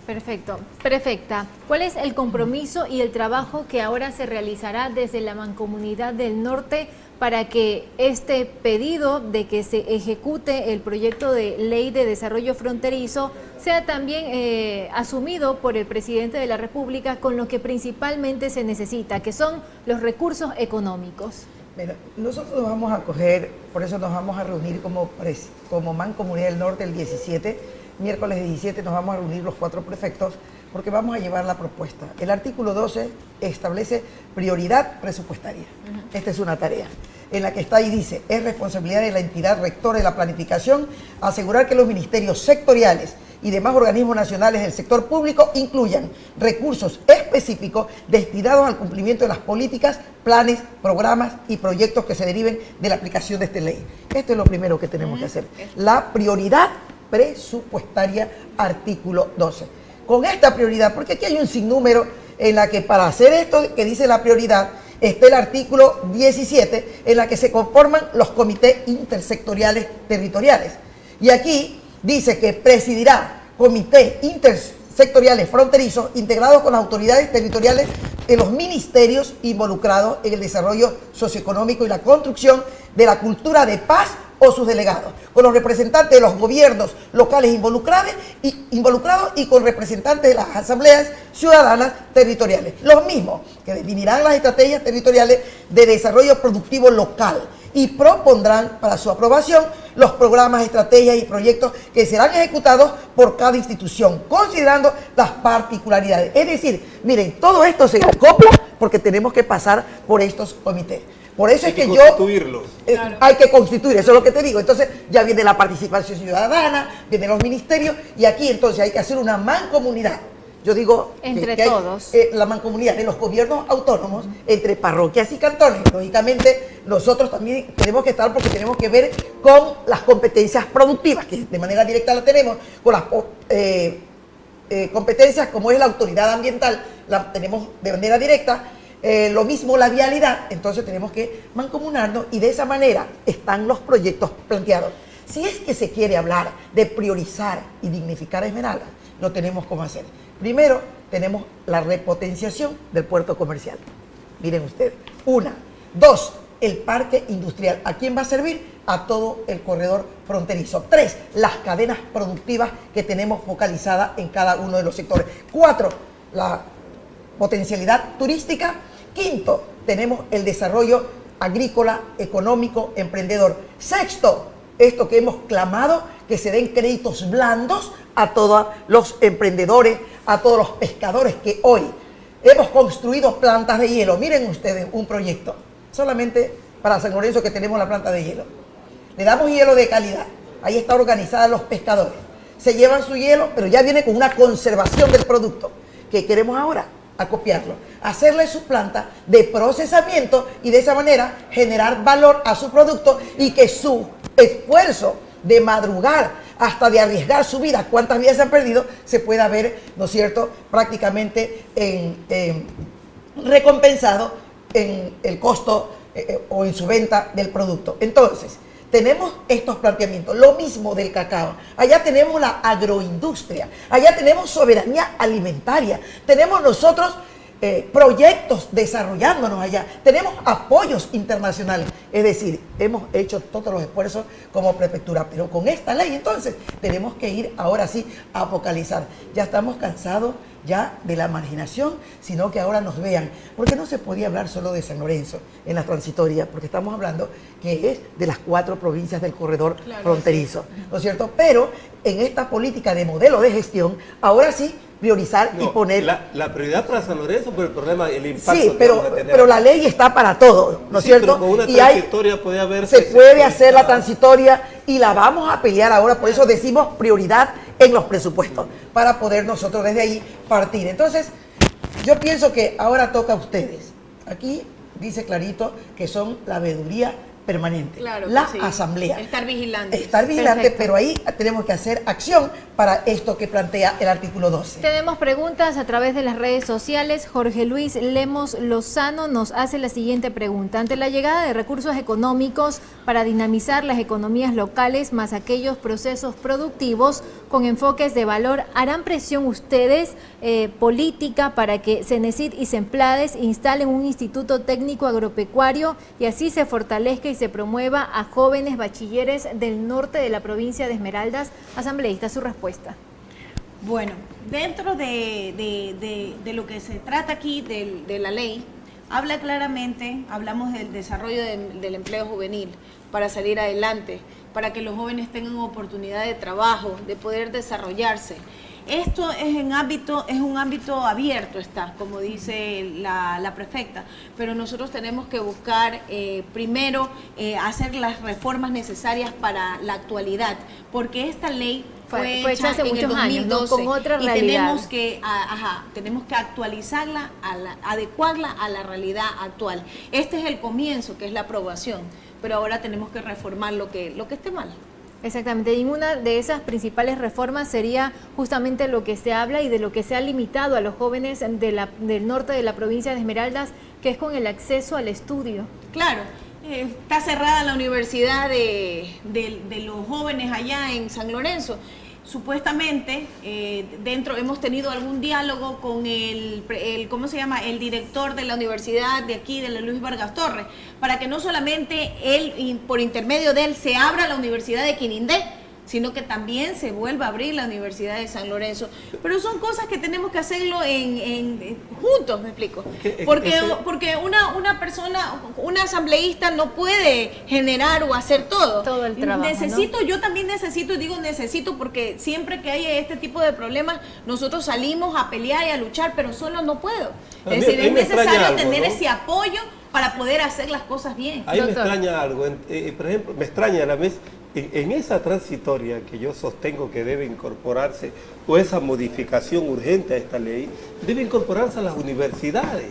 Perfecto. Prefecta, ¿cuál es el compromiso y el trabajo que ahora se realizará desde la Mancomunidad del Norte para que este pedido de que se ejecute el proyecto de ley de desarrollo fronterizo sea también asumido por el presidente de la República con lo que principalmente se necesita, que son los recursos económicos? Mira, nosotros nos vamos a coger, por eso nos vamos a reunir como Mancomunidad del Norte el 17, miércoles 17 nos vamos a reunir los 4 prefectos porque vamos a llevar la propuesta. El artículo 12 establece prioridad presupuestaria. Esta es una tarea en la que está y dice, es responsabilidad de la entidad rectora de la planificación asegurar que los ministerios sectoriales y demás organismos nacionales del sector público incluyan recursos específicos destinados al cumplimiento de las políticas, planes, programas y proyectos que se deriven de la aplicación de esta ley. Esto es lo primero que tenemos que hacer. La prioridad presupuestaria, artículo 12. Con esta prioridad, porque aquí hay un sinnúmero en la que para hacer esto que dice la prioridad, está el artículo 17, en la que se conforman los comités intersectoriales territoriales. Y aquí dice que presidirá comités intersectoriales fronterizos integrados con las autoridades territoriales de los ministerios involucrados en el desarrollo socioeconómico y la construcción de la cultura de paz o sus delegados, con los representantes de los gobiernos locales involucrados y con representantes de las asambleas ciudadanas territoriales, los mismos que definirán las estrategias territoriales de desarrollo productivo local y propondrán para su aprobación los programas, estrategias y proyectos que serán ejecutados por cada institución, considerando las particularidades. Es decir, miren, todo esto se acopla porque tenemos que pasar por estos comités. Por eso es que constituirlos. Hay que constituir, eso es lo que te digo. Entonces ya viene la participación ciudadana, vienen los ministerios y aquí entonces hay que hacer una mancomunidad. Yo digo entre que todos. la mancomunidad de los gobiernos autónomos, entre parroquias y cantones. Lógicamente nosotros también tenemos que estar porque tenemos que ver con las competencias productivas, que de manera directa la tenemos, con las competencias como es la autoridad ambiental, la tenemos de manera directa. Lo mismo la vialidad, entonces tenemos que mancomunarnos y de esa manera están los proyectos planteados. Si es que se quiere hablar de priorizar y dignificar a Esmeralda, lo tenemos como hacer. Primero, tenemos la repotenciación del puerto comercial. Miren ustedes, 1. 2, el parque industrial. ¿A quién va a servir? A todo el corredor fronterizo. 3, las cadenas productivas que tenemos focalizadas en cada uno de los sectores. 4, la potencialidad turística. 5, tenemos el desarrollo agrícola, económico, emprendedor. 6, esto que hemos clamado, que se den créditos blandos a todos los emprendedores, a todos los pescadores que hoy hemos construido plantas de hielo. Miren ustedes un proyecto, solamente para San Lorenzo que tenemos la planta de hielo. Le damos hielo de calidad, ahí está organizada los pescadores. Se llevan su hielo, pero ya viene con una conservación del producto. ¿Qué queremos ahora? Acopiarlo, hacerle su planta de procesamiento y de esa manera generar valor a su producto y que su esfuerzo de madrugar hasta de arriesgar su vida, cuántas vidas se han perdido, se pueda ver, ¿no es cierto?, prácticamente recompensado en el costo o en su venta del producto. Entonces, tenemos estos planteamientos, lo mismo del cacao. Allá tenemos la agroindustria, allá tenemos soberanía alimentaria, tenemos nosotros proyectos desarrollándonos allá, tenemos apoyos internacionales Es decir, hemos hecho todos los esfuerzos como prefectura, pero con esta ley entonces tenemos que ir ahora sí a focalizar. Ya estamos cansados ya de la marginación, sino que ahora nos vean. Porque no se podía hablar solo de San Lorenzo en la transitoria, porque estamos hablando que es de las 4 provincias del corredor fronterizo, ¿no es cierto? Pero en esta política de modelo de gestión, ahora sí priorizar y poner... La prioridad para San Lorenzo por el problema, el impacto sí, que vamos a tener. pero la ley está para todo, ¿no es cierto? Pero con una transitoria puede haber... Se puede hacer la transitoria y la vamos a pelear ahora, por eso decimos prioridad en los presupuestos, para poder nosotros desde ahí partir. Entonces, yo pienso que ahora toca a ustedes. Aquí dice clarito que son la veeduría permanente, claro, la sí. asamblea. Estar vigilante. Estar vigilante, Perfecto. pero ahí tenemos que hacer acción para esto que plantea el artículo 12. Tenemos preguntas a través de las redes sociales. Jorge Luis Lemos Lozano nos hace la siguiente pregunta. Ante la llegada de recursos económicos para dinamizar las economías locales más aquellos procesos productivos con enfoques de valor, ¿harán presión ustedes política para que CENESID y CEMPLADES instalen un instituto técnico agropecuario y así se fortalezca y se promueva a jóvenes bachilleres del norte de la provincia de Esmeraldas? Asambleísta, su respuesta. Bueno, dentro de lo que se trata aquí de la ley, habla claramente, hablamos del desarrollo del empleo juvenil para salir adelante, para que los jóvenes tengan oportunidad de trabajo, de poder desarrollarse. Esto es un ámbito abierto, como dice la prefecta, pero nosotros tenemos que buscar primero hacer las reformas necesarias para la actualidad, porque esta ley fue hecha hace en muchos el 2012, años, ¿no? Con otra realidad. Y tenemos que actualizarla, adecuarla a la realidad actual. Este es el comienzo, que es la aprobación, pero ahora tenemos que reformar lo que esté mal. Exactamente, y una de esas principales reformas sería justamente lo que se habla y de lo que se ha limitado a los jóvenes del norte de la provincia de Esmeraldas, que es con el acceso al estudio. Claro, está cerrada la universidad de los jóvenes allá en San Lorenzo. Supuestamente, dentro hemos tenido algún diálogo con el director de la universidad de aquí, de la Luis Vargas Torres, para que no solamente él, por intermedio de él, se abra la Universidad de Quinindé, sino que también se vuelva a abrir la Universidad de San Lorenzo. Pero son cosas que tenemos que hacerlo juntos, me explico. Porque una persona, una asambleísta no puede generar o hacer todo. El trabajo, ¿no? Yo también necesito, y digo necesito porque siempre que hay este tipo de problemas, nosotros salimos a pelear y a luchar, pero solo no puedo. Es decir, es necesario tener ese apoyo para poder hacer las cosas bien. Ahí me extraña algo, por ejemplo, me extraña a la vez, en esa transitoria que yo sostengo que debe incorporarse, o esa modificación urgente a esta ley, debe incorporarse a las universidades.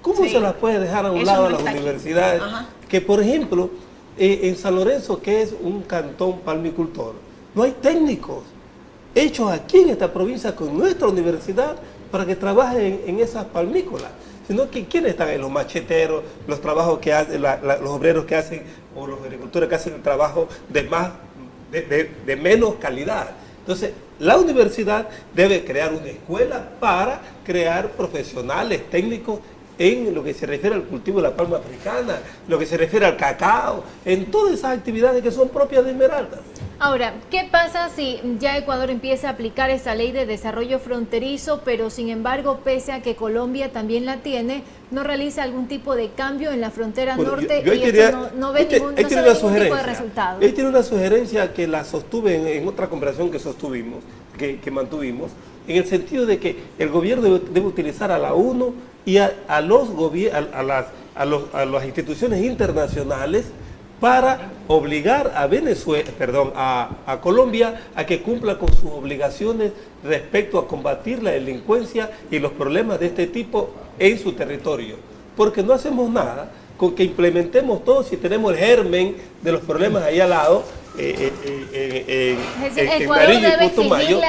¿Cómo se las puede dejar a un lado a las universidades? Que, por ejemplo, en San Lorenzo, que es un cantón palmicultor, no hay técnicos hechos aquí en esta provincia con nuestra universidad para que trabajen en esas palmícolas, sino que ¿quiénes están ahí? Los macheteros, los trabajos que hacen, los obreros que hacen, o los agricultores que hacen el trabajo de menos calidad. Entonces, la universidad debe crear una escuela para crear profesionales técnicos en lo que se refiere al cultivo de la palma africana, lo que se refiere al cacao, en todas esas actividades que son propias de Esmeraldas. Ahora, ¿qué pasa si ya Ecuador empieza a aplicar esta ley de desarrollo fronterizo, pero sin embargo, pese a que Colombia también la tiene, no realiza algún tipo de cambio en la frontera norte y esto no ve ningún tipo de resultado? Él tiene una sugerencia que la sostuve en otra conversación que sostuvimos, que mantuvimos, en el sentido de que el gobierno debe utilizar a la ONU y a las instituciones internacionales para obligar a a Colombia a que cumpla con sus obligaciones respecto a combatir la delincuencia y los problemas de este tipo en su territorio. Porque no hacemos nada con que implementemos todo si tenemos el germen de los problemas ahí al lado, en Nariño y Putumayo,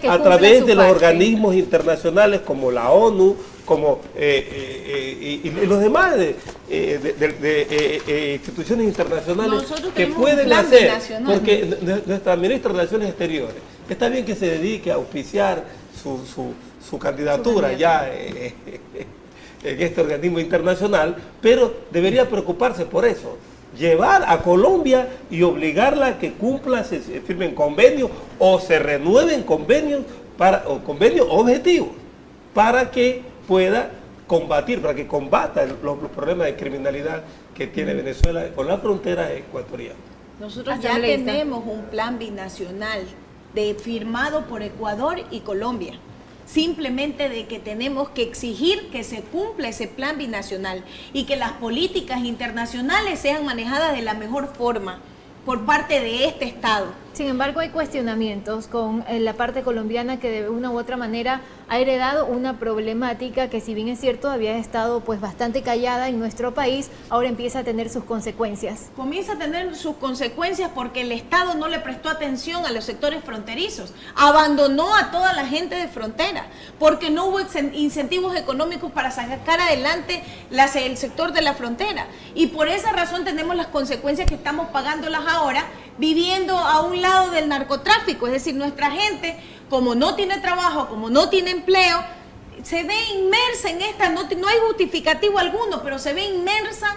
a través de los organismos internacionales como la ONU, como y los demás instituciones internacionales que pueden hacer, porque nuestra ministra de Relaciones Exteriores está bien que se dedique a auspiciar su candidatura ya en este organismo internacional, pero debería preocuparse por eso, llevar a Colombia y obligarla a que cumpla, se firmen convenios o se renueven convenios convenios objetivos para que pueda combatir, para que combata los problemas de criminalidad que tiene Venezuela con la frontera ecuatoriana. Nosotros ya Asambleísta. tenemos un plan binacional firmado por Ecuador y Colombia. Simplemente de que tenemos que exigir que se cumpla ese plan binacional y que las políticas internacionales sean manejadas de la mejor forma por parte de este Estado. Sin embargo, hay cuestionamientos con la parte colombiana que de una u otra manera ha heredado una problemática que, si bien es cierto, había estado pues bastante callada en nuestro país, ahora empieza a tener sus consecuencias. Comienza a tener sus consecuencias porque el Estado no le prestó atención a los sectores fronterizos, abandonó a toda la gente de frontera, porque no hubo incentivos económicos para sacar adelante el sector de la frontera. Y por esa razón tenemos las consecuencias que estamos pagándolas ahora, viviendo a un lado del narcotráfico. Es decir, nuestra gente, como no tiene trabajo, como no tiene empleo, se ve inmersa en esta, no hay justificativo alguno, pero se ve inmersa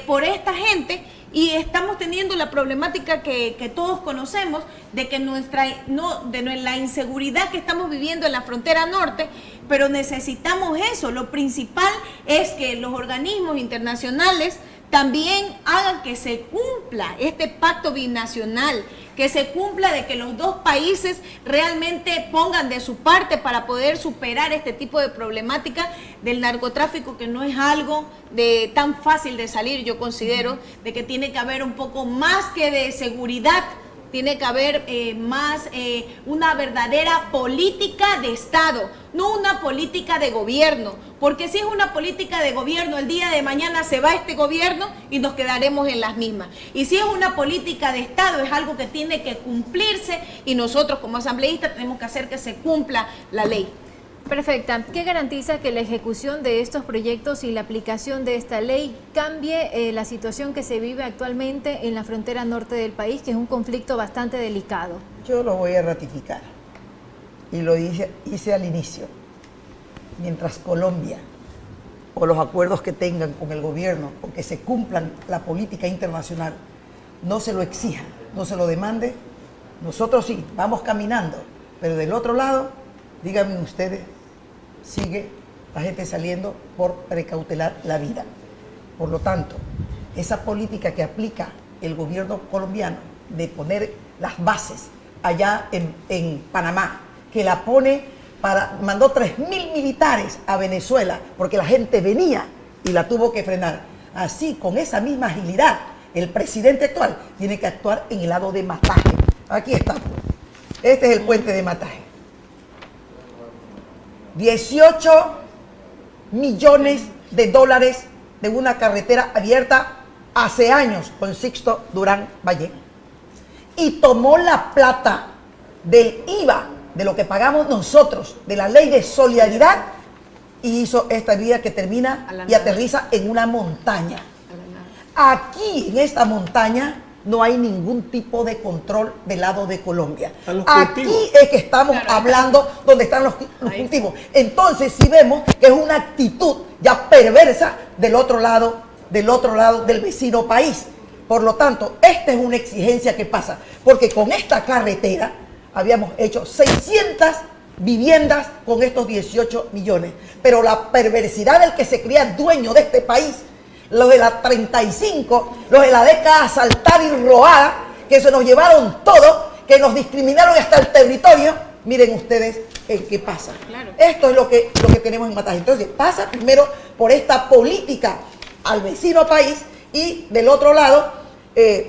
por esta gente, y estamos teniendo la problemática que todos conocemos de que la inseguridad que estamos viviendo en la frontera norte, pero necesitamos eso. Lo principal es que los organismos internacionales también hagan que se cumpla este pacto binacional, que se cumpla de que los dos países realmente pongan de su parte para poder superar este tipo de problemática del narcotráfico, que no es algo tan fácil de salir. Yo considero de que tiene que haber un poco más que de seguridad, tiene que haber una verdadera política de Estado, no una política de gobierno, porque si es una política de gobierno, el día de mañana se va este gobierno y nos quedaremos en las mismas. Y si es una política de Estado, es algo que tiene que cumplirse, y nosotros como asambleístas tenemos que hacer que se cumpla la ley. Perfecta. ¿Qué garantiza que la ejecución de estos proyectos y la aplicación de esta ley cambie la situación que se vive actualmente en la frontera norte del país, que es un conflicto bastante delicado? Yo lo voy a ratificar, y lo hice al inicio. Mientras Colombia, o los acuerdos que tengan con el gobierno, o que se cumplan la política internacional, no se lo exijan, no se lo demande, nosotros sí, vamos caminando, pero del otro lado, díganme ustedes, sigue la gente saliendo por precautelar la vida. Por lo tanto, esa política que aplica el gobierno colombiano de poner las bases allá en Panamá, que la pone mandó 3.000 militares a Venezuela porque la gente venía y la tuvo que frenar. Así, con esa misma agilidad, el presidente actual tiene que actuar en el lado de Mataje. Aquí está. Este es el puente de Mataje. 18 millones de dólares de una carretera abierta hace años con Sixto Durán Ballén. Y tomó la plata del IVA, de lo que pagamos nosotros, de la ley de solidaridad, y hizo esta vía que termina y aterriza en una montaña. Aquí, en esta montaña, no hay ningún tipo de control del lado de Colombia. Aquí es que estamos hablando donde están los cultivos. Entonces, si vemos que es una actitud ya perversa del otro lado del vecino país. Por lo tanto, esta es una exigencia que pasa, porque con esta carretera habíamos hecho 600 viviendas con estos 18 millones. Pero la perversidad del que se creía dueño de este país, los de la 35, los de la década asaltada y robada, que se nos llevaron todo, que nos discriminaron hasta el territorio, miren ustedes qué pasa. Claro. Esto es lo que tenemos en Mataje. Entonces pasa primero por esta política al vecino país, y del otro lado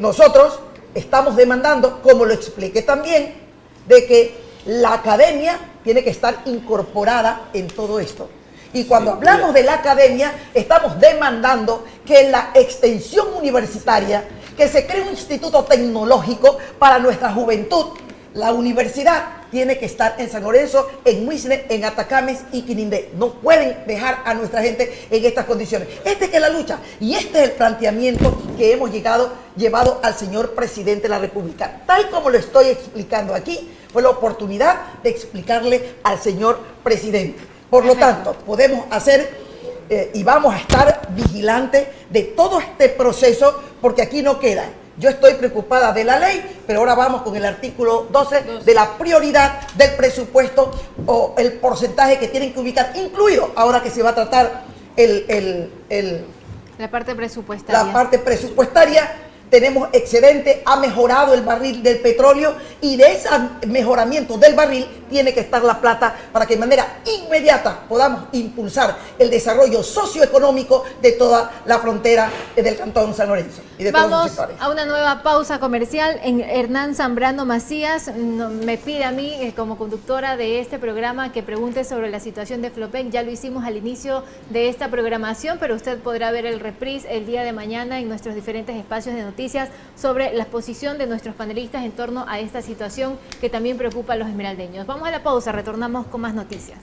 nosotros estamos demandando, como lo expliqué también, de que la academia tiene que estar incorporada en todo esto. Y cuando hablamos de la academia, estamos demandando que en la extensión universitaria, que se cree un instituto tecnológico para nuestra juventud. La universidad tiene que estar en San Lorenzo, en Muisne, en Atacames y Quinindé. No pueden dejar a nuestra gente en estas condiciones. Esta es que es la lucha, y este es el planteamiento que hemos llevado al señor presidente de la República. Tal como lo estoy explicando aquí, fue la oportunidad de explicarle al señor presidente. Por lo tanto, podemos hacer y vamos a estar vigilantes de todo este proceso, porque aquí no queda. Yo estoy preocupada de la ley, pero ahora vamos con el artículo 12 de la prioridad del presupuesto o el porcentaje que tienen que ubicar, incluido ahora que se va a tratar la parte presupuestaria. La parte presupuestaria. Tenemos excedente, ha mejorado el barril del petróleo y de ese mejoramiento del barril tiene que estar la plata para que de manera inmediata podamos impulsar el desarrollo socioeconómico de toda la frontera del Cantón San Lorenzo y de todos los Vamos sectores. a una nueva pausa comercial. Hernán Zambrano Macías me pide a mí, como conductora de este programa, que pregunte sobre la situación de Flopec. Ya lo hicimos al inicio de esta programación, pero usted podrá ver el reprise el día de mañana en nuestros diferentes espacios de noticias sobre la posición de nuestros panelistas en torno a esta situación que también preocupa a los esmeraldeños. Vamos a la pausa, retornamos con más noticias.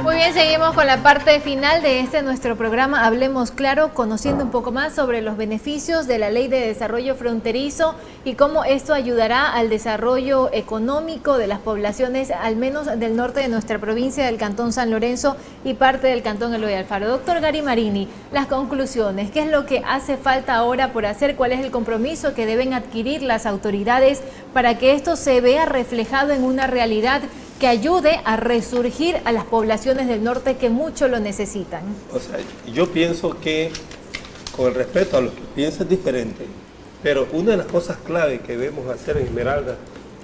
Muy bien, seguimos con la parte final de este nuestro programa Hablemos Claro, conociendo un poco más sobre los beneficios de la Ley de Desarrollo Fronterizo y cómo esto ayudará al desarrollo económico de las poblaciones, al menos del norte de nuestra provincia, del Cantón San Lorenzo y parte del Cantón Eloy Alfaro. Doctor Gary Marini, las conclusiones, ¿qué es lo que hace falta ahora por hacer? ¿Cuál es el compromiso que deben adquirir las autoridades para que esto se vea reflejado en una realidad que ayude a resurgir a las poblaciones del norte que mucho lo necesitan? O sea, yo pienso que, con el respeto a los que piensan diferente, pero una de las cosas clave que debemos hacer en Esmeralda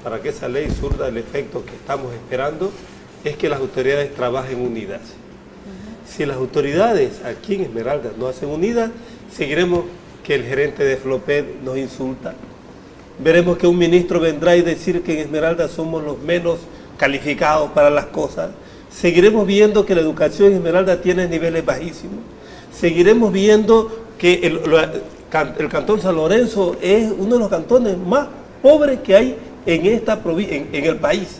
para que esa ley surta el efecto que estamos esperando es que las autoridades trabajen unidas. Si las autoridades aquí en Esmeralda no hacen unidas, seguiremos que el gerente de Flopec nos insulta. Veremos que un ministro vendrá y decir que en Esmeralda somos los menos calificados para las cosas. Seguiremos viendo que la educación en Esmeralda tiene niveles bajísimos. Seguiremos viendo que el Cantón San Lorenzo es uno de los cantones más pobres que hay en esta provincia, en el país.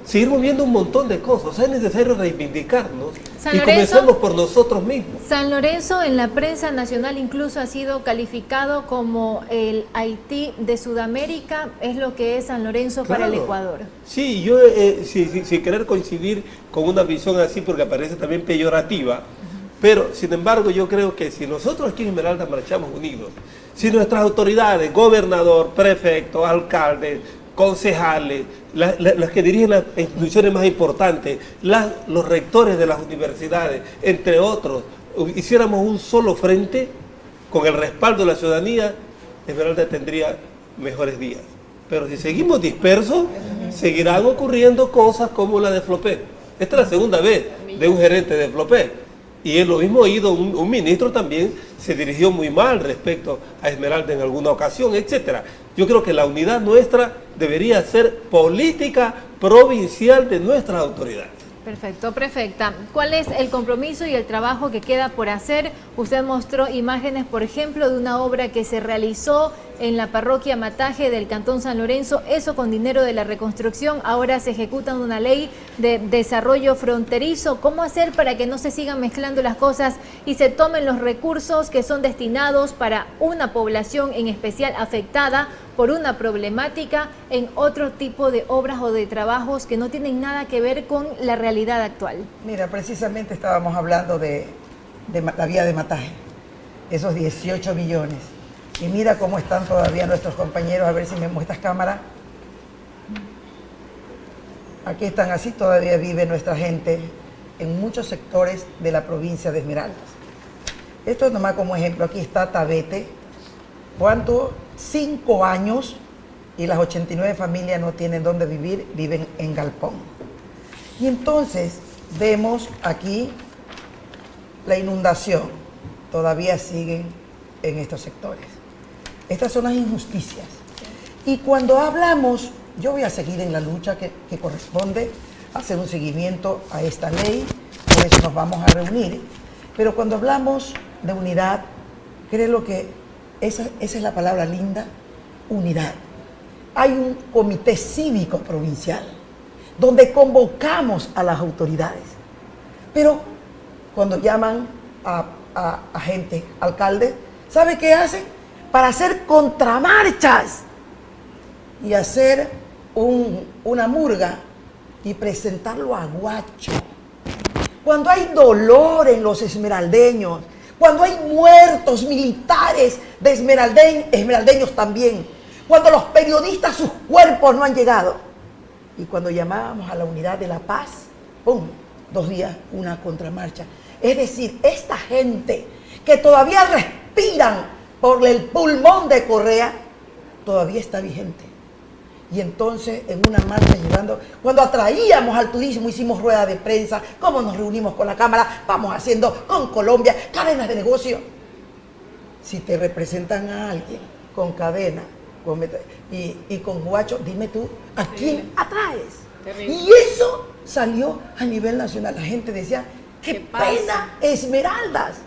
Seguimos viendo un montón de cosas. O sea, es necesario reivindicarnos y comencemos por nosotros mismos. San Lorenzo en la prensa nacional incluso ha sido calificado como el Haití de Sudamérica, es lo que es San Lorenzo para el Ecuador. Sí, yo sin querer coincidir con una visión así porque parece también peyorativa, pero sin embargo yo creo que si nosotros aquí en Esmeralda marchamos unidos, si nuestras autoridades, gobernador, prefecto, alcalde, concejales, las que dirigen las instituciones más importantes, los rectores de las universidades, entre otros, hiciéramos un solo frente con el respaldo de la ciudadanía, Esmeralda tendría mejores días. Pero si seguimos dispersos, seguirán ocurriendo cosas como la de Flopec. Esta es la segunda vez de un gerente de Flopec. Y en lo mismo oído, un ministro también se dirigió muy mal respecto a Esmeralda en alguna ocasión, etcétera. Yo creo que la unidad nuestra debería ser política provincial de nuestras autoridades. Perfecto, prefecta. ¿Cuál es el compromiso y el trabajo que queda por hacer? Usted mostró imágenes, por ejemplo, de una obra que se realizó en la parroquia Mataje del Cantón San Lorenzo, eso con dinero de la reconstrucción. Ahora se ejecuta una ley de desarrollo fronterizo. ¿Cómo hacer para que no se sigan mezclando las cosas y se tomen los recursos que son destinados para una población en especial afectada por una problemática en otro tipo de obras o de trabajos que no tienen nada que ver con la realidad actual? Mira, precisamente estábamos hablando de la vía de Mataje, esos 18 millones. Y mira cómo están todavía nuestros compañeros, a ver si me muestras cámara. Aquí están así, todavía vive nuestra gente en muchos sectores de la provincia de Esmeraldas. Esto es nomás como ejemplo, aquí está Tabete. ¿Cuánto? 5 años y las 89 familias no tienen dónde vivir, viven en galpón. Y entonces vemos aquí la inundación, todavía siguen en estos sectores. Estas son las injusticias. Y cuando hablamos, yo voy a seguir en la lucha que corresponde, hacer un seguimiento a esta ley, por eso nos vamos a reunir. Pero cuando hablamos de unidad, creo que esa es la palabra linda, unidad. Hay un comité cívico provincial donde convocamos a las autoridades. Pero cuando llaman a gente, alcalde, ¿sabe qué hacen? Para hacer contramarchas. y hacer una murga y presentarlo a Guacho. Cuando hay dolor en los esmeraldeños, cuando hay muertos militares de esmeraldeños también, cuando los periodistas, sus cuerpos no han llegado, y cuando llamábamos a la unidad de la paz, ¡pum!, 2 días, una contramarcha. Es decir, esta gente que todavía respiran por el pulmón de Correa, todavía está vigente. Y entonces en una marcha llevando, cuando atraíamos al turismo, hicimos rueda de prensa, cómo nos reunimos con la Cámara, vamos haciendo con Colombia, cadenas de negocio. Si te representan a alguien con cadena y con Guacho, dime tú, ¿a quién atraes? Terrible. Y eso salió a nivel nacional. La gente decía, qué pena, Esmeraldas.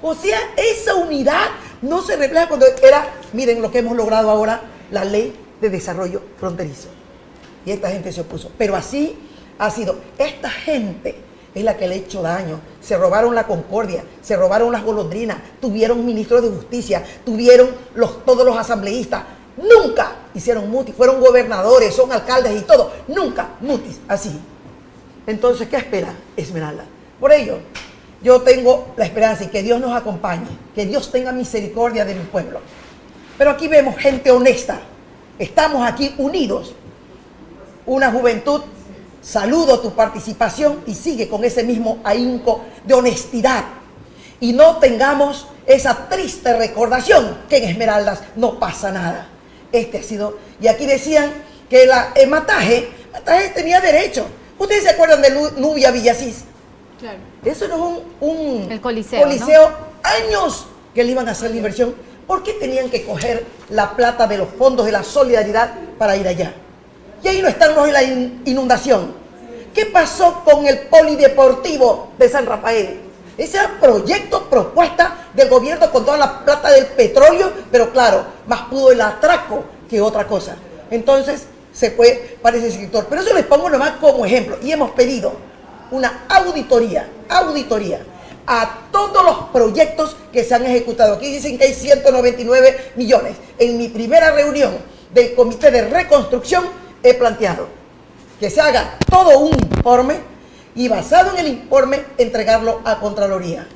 O sea, esa unidad no se refleja cuando era, miren lo que hemos logrado ahora, la ley de desarrollo fronterizo. Y esta gente se opuso. Pero así ha sido. Esta gente es la que le ha hecho daño. Se robaron la Concordia, se robaron las golondrinas, tuvieron ministros de justicia, tuvieron todos los asambleístas. Nunca hicieron mutis, fueron gobernadores, son alcaldes y todo. Nunca mutis así. Entonces, ¿qué espera Esmeralda? Por ello, yo tengo la esperanza y que Dios nos acompañe, que Dios tenga misericordia de mi pueblo. Pero aquí vemos gente honesta. Estamos aquí unidos. Una juventud, saludo tu participación y sigue con ese mismo ahínco de honestidad. Y no tengamos esa triste recordación que en Esmeraldas no pasa nada. Este ha sido, y aquí decían que el Mataje tenía derecho. ¿Ustedes se acuerdan de Nubia Villasís? Claro. Eso no es el Coliseo, Coliseo, ¿no? Años que le iban a hacer la inversión. ¿Por qué tenían que coger la plata de los fondos de la solidaridad para ir allá? Y ahí no estamos en la inundación. ¿Qué pasó con el polideportivo de San Rafael? Ese era proyecto, propuesta del gobierno con toda la plata del petróleo, pero claro, más pudo el atraco que otra cosa. Entonces se fue para ese sector. Pero eso les pongo nomás como ejemplo. Y hemos pedido una auditoría a todos los proyectos que se han ejecutado. Aquí dicen que hay 199 millones. En mi primera reunión del Comité de Reconstrucción he planteado que se haga todo un informe y basado en el informe entregarlo a Contraloría.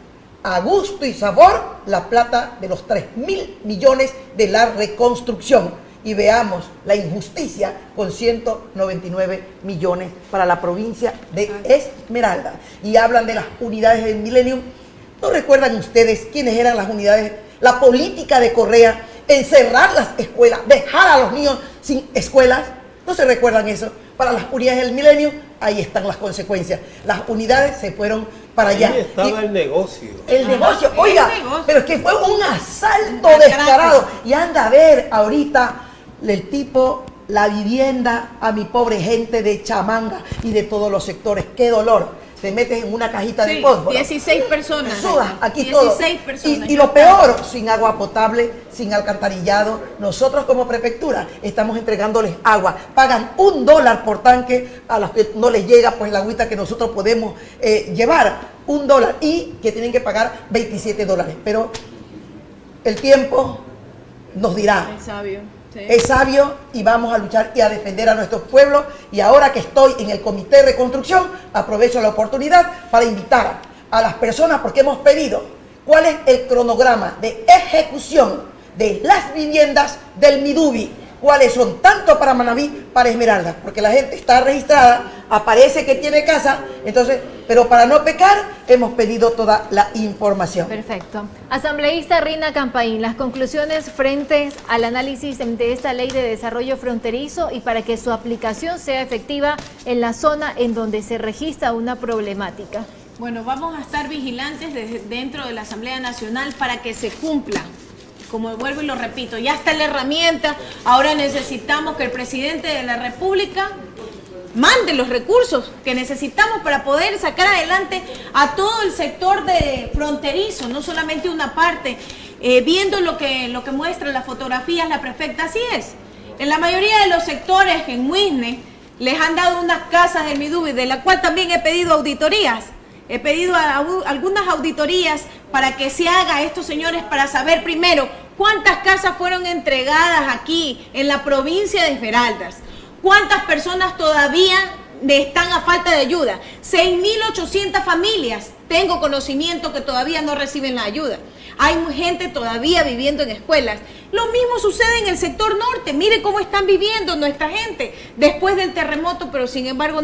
A gusto y sabor la plata de los 3.000 millones de la reconstrucción. Y veamos la injusticia con 199 millones para la provincia de Esmeralda. Y hablan de las unidades del Millennium. ¿No recuerdan ustedes quiénes eran las unidades? La política de Correa, encerrar las escuelas, dejar a los niños sin escuelas. ¿No se recuerdan eso? Para las unidades del Millennium, ahí están las consecuencias. Las unidades se fueron para allá. Ahí estaba el negocio. El negocio, oiga, pero es que fue un asalto descarado. Y anda a ver ahorita el tipo, la vivienda a mi pobre gente de Chamanga y de todos los sectores. ¡Qué dolor! Te metes en una cajita de fósforo. 16 personas. Sudas aquí 16 todo. personas. Y lo peor, sin agua potable, sin alcantarillado. Nosotros como prefectura estamos entregándoles agua. Pagan $1 por tanque a los que no les llega pues la agüita que nosotros podemos llevar. $1 y que tienen que pagar $27. Pero el tiempo nos dirá. Es sabio. Sí. Es sabio y vamos a luchar y a defender a nuestros pueblos. Y ahora que estoy en el Comité de Reconstrucción, aprovecho la oportunidad para invitar a las personas, porque hemos pedido cuál es el cronograma de ejecución de las viviendas del Midubi, cuáles son tanto para Manabí, para Esmeralda, porque la gente está registrada, aparece que tiene casa, entonces, pero para no pecar, hemos pedido toda la información. Perfecto. Asambleísta Rina Campaín, las conclusiones frente al análisis de esta ley de desarrollo fronterizo y para que su aplicación sea efectiva en la zona en donde se registra una problemática. Bueno, vamos a estar vigilantes dentro de la Asamblea Nacional para que se cumpla. Como vuelvo y lo repito, ya está la herramienta, ahora necesitamos que el presidente de la República mande los recursos que necesitamos para poder sacar adelante a todo el sector de fronterizo, no solamente una parte. Viendo lo que muestra las fotografías, la prefecta, así es. En la mayoría de los sectores en Muisne les han dado unas casas del Midubi, de la cual también he pedido auditorías. He pedido algunas auditorías para que se haga a estos señores para saber primero ¿Cuántas casas fueron entregadas aquí en la provincia de Esmeraldas? ¿Cuántas personas todavía están a falta de ayuda? 6.800 familias, tengo conocimiento que todavía no reciben la ayuda. Hay gente todavía viviendo en escuelas. Lo mismo sucede en el sector norte. Mire cómo están viviendo nuestra gente después del terremoto, pero sin embargo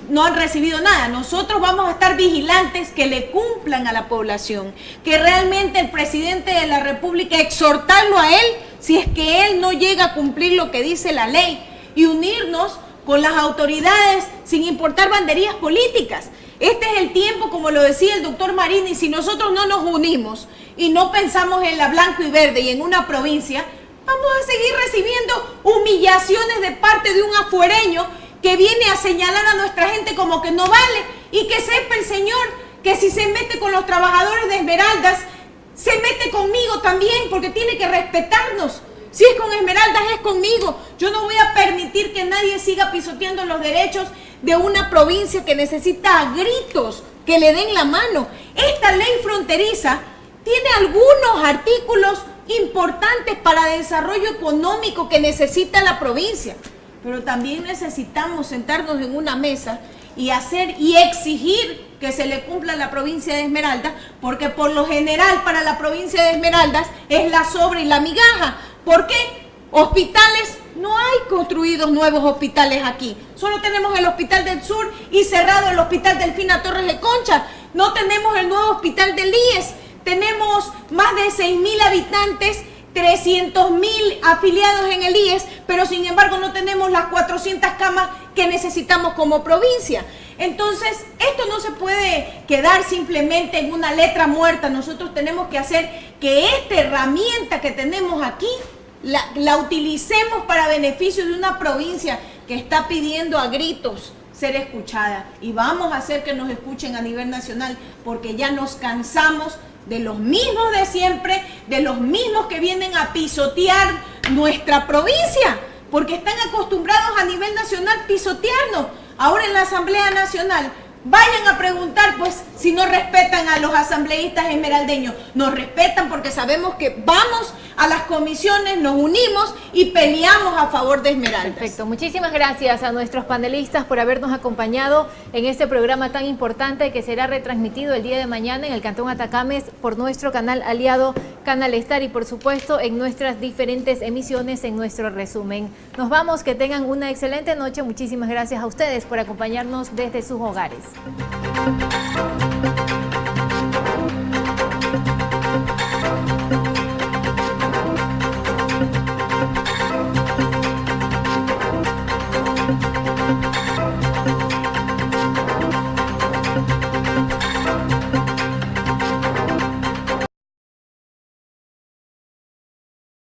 no han recibido nada. Nosotros vamos a estar vigilantes que le cumplan a la población, que realmente el presidente de la República, exhortarlo a él si es que él no llega a cumplir lo que dice la ley, y unirnos con las autoridades sin importar banderías políticas. Este es el tiempo, como lo decía el doctor Marini, si nosotros no nos unimos y no pensamos en la blanco y verde y en una provincia, vamos a seguir recibiendo humillaciones de parte de un afuereño que viene a señalar a nuestra gente como que no vale, y que sepa el Señor que si se mete con los trabajadores de Esmeraldas, se mete conmigo también, porque tiene que respetarnos. Si es con Esmeraldas, es conmigo. Yo no voy a permitir que nadie siga pisoteando los derechos de una provincia que necesita a gritos que le den la mano. Esta ley fronteriza tiene algunos artículos importantes para desarrollo económico que necesita la provincia, pero también necesitamos sentarnos en una mesa y hacer y exigir que se le cumpla a la provincia de Esmeraldas, porque por lo general para la provincia de Esmeraldas es la sobra y la migaja. ¿Por qué? Hospitales, no hay construidos nuevos hospitales aquí. Solo tenemos el Hospital del Sur y cerrado el Hospital Delfina Torres de Concha. No tenemos el nuevo hospital del IES. Tenemos más de 6.000 habitantes, 300.000 afiliados en el IES, pero sin embargo no tenemos las 400 camas que necesitamos como provincia. Entonces, esto no se puede quedar simplemente en una letra muerta. Nosotros tenemos que hacer que esta herramienta que tenemos aquí la utilicemos para beneficio de una provincia que está pidiendo a gritos ser escuchada. Y vamos a hacer que nos escuchen a nivel nacional, porque ya nos cansamos de los mismos de siempre, de los mismos que vienen a pisotear nuestra provincia, porque están acostumbrados a nivel nacional pisotearnos. Ahora en la Asamblea Nacional, vayan a preguntar pues si no respetan a los asambleístas esmeraldeños. Nos respetan porque sabemos que vamos a las comisiones, nos unimos y peleamos a favor de Esmeraldas. Perfecto, muchísimas gracias a nuestros panelistas por habernos acompañado en este programa tan importante que será retransmitido el día de mañana en el Cantón Atacames por nuestro canal aliado Canal Star y por supuesto en nuestras diferentes emisiones en nuestro resumen. Nos vamos, que tengan una excelente noche. Muchísimas gracias a ustedes por acompañarnos desde sus hogares.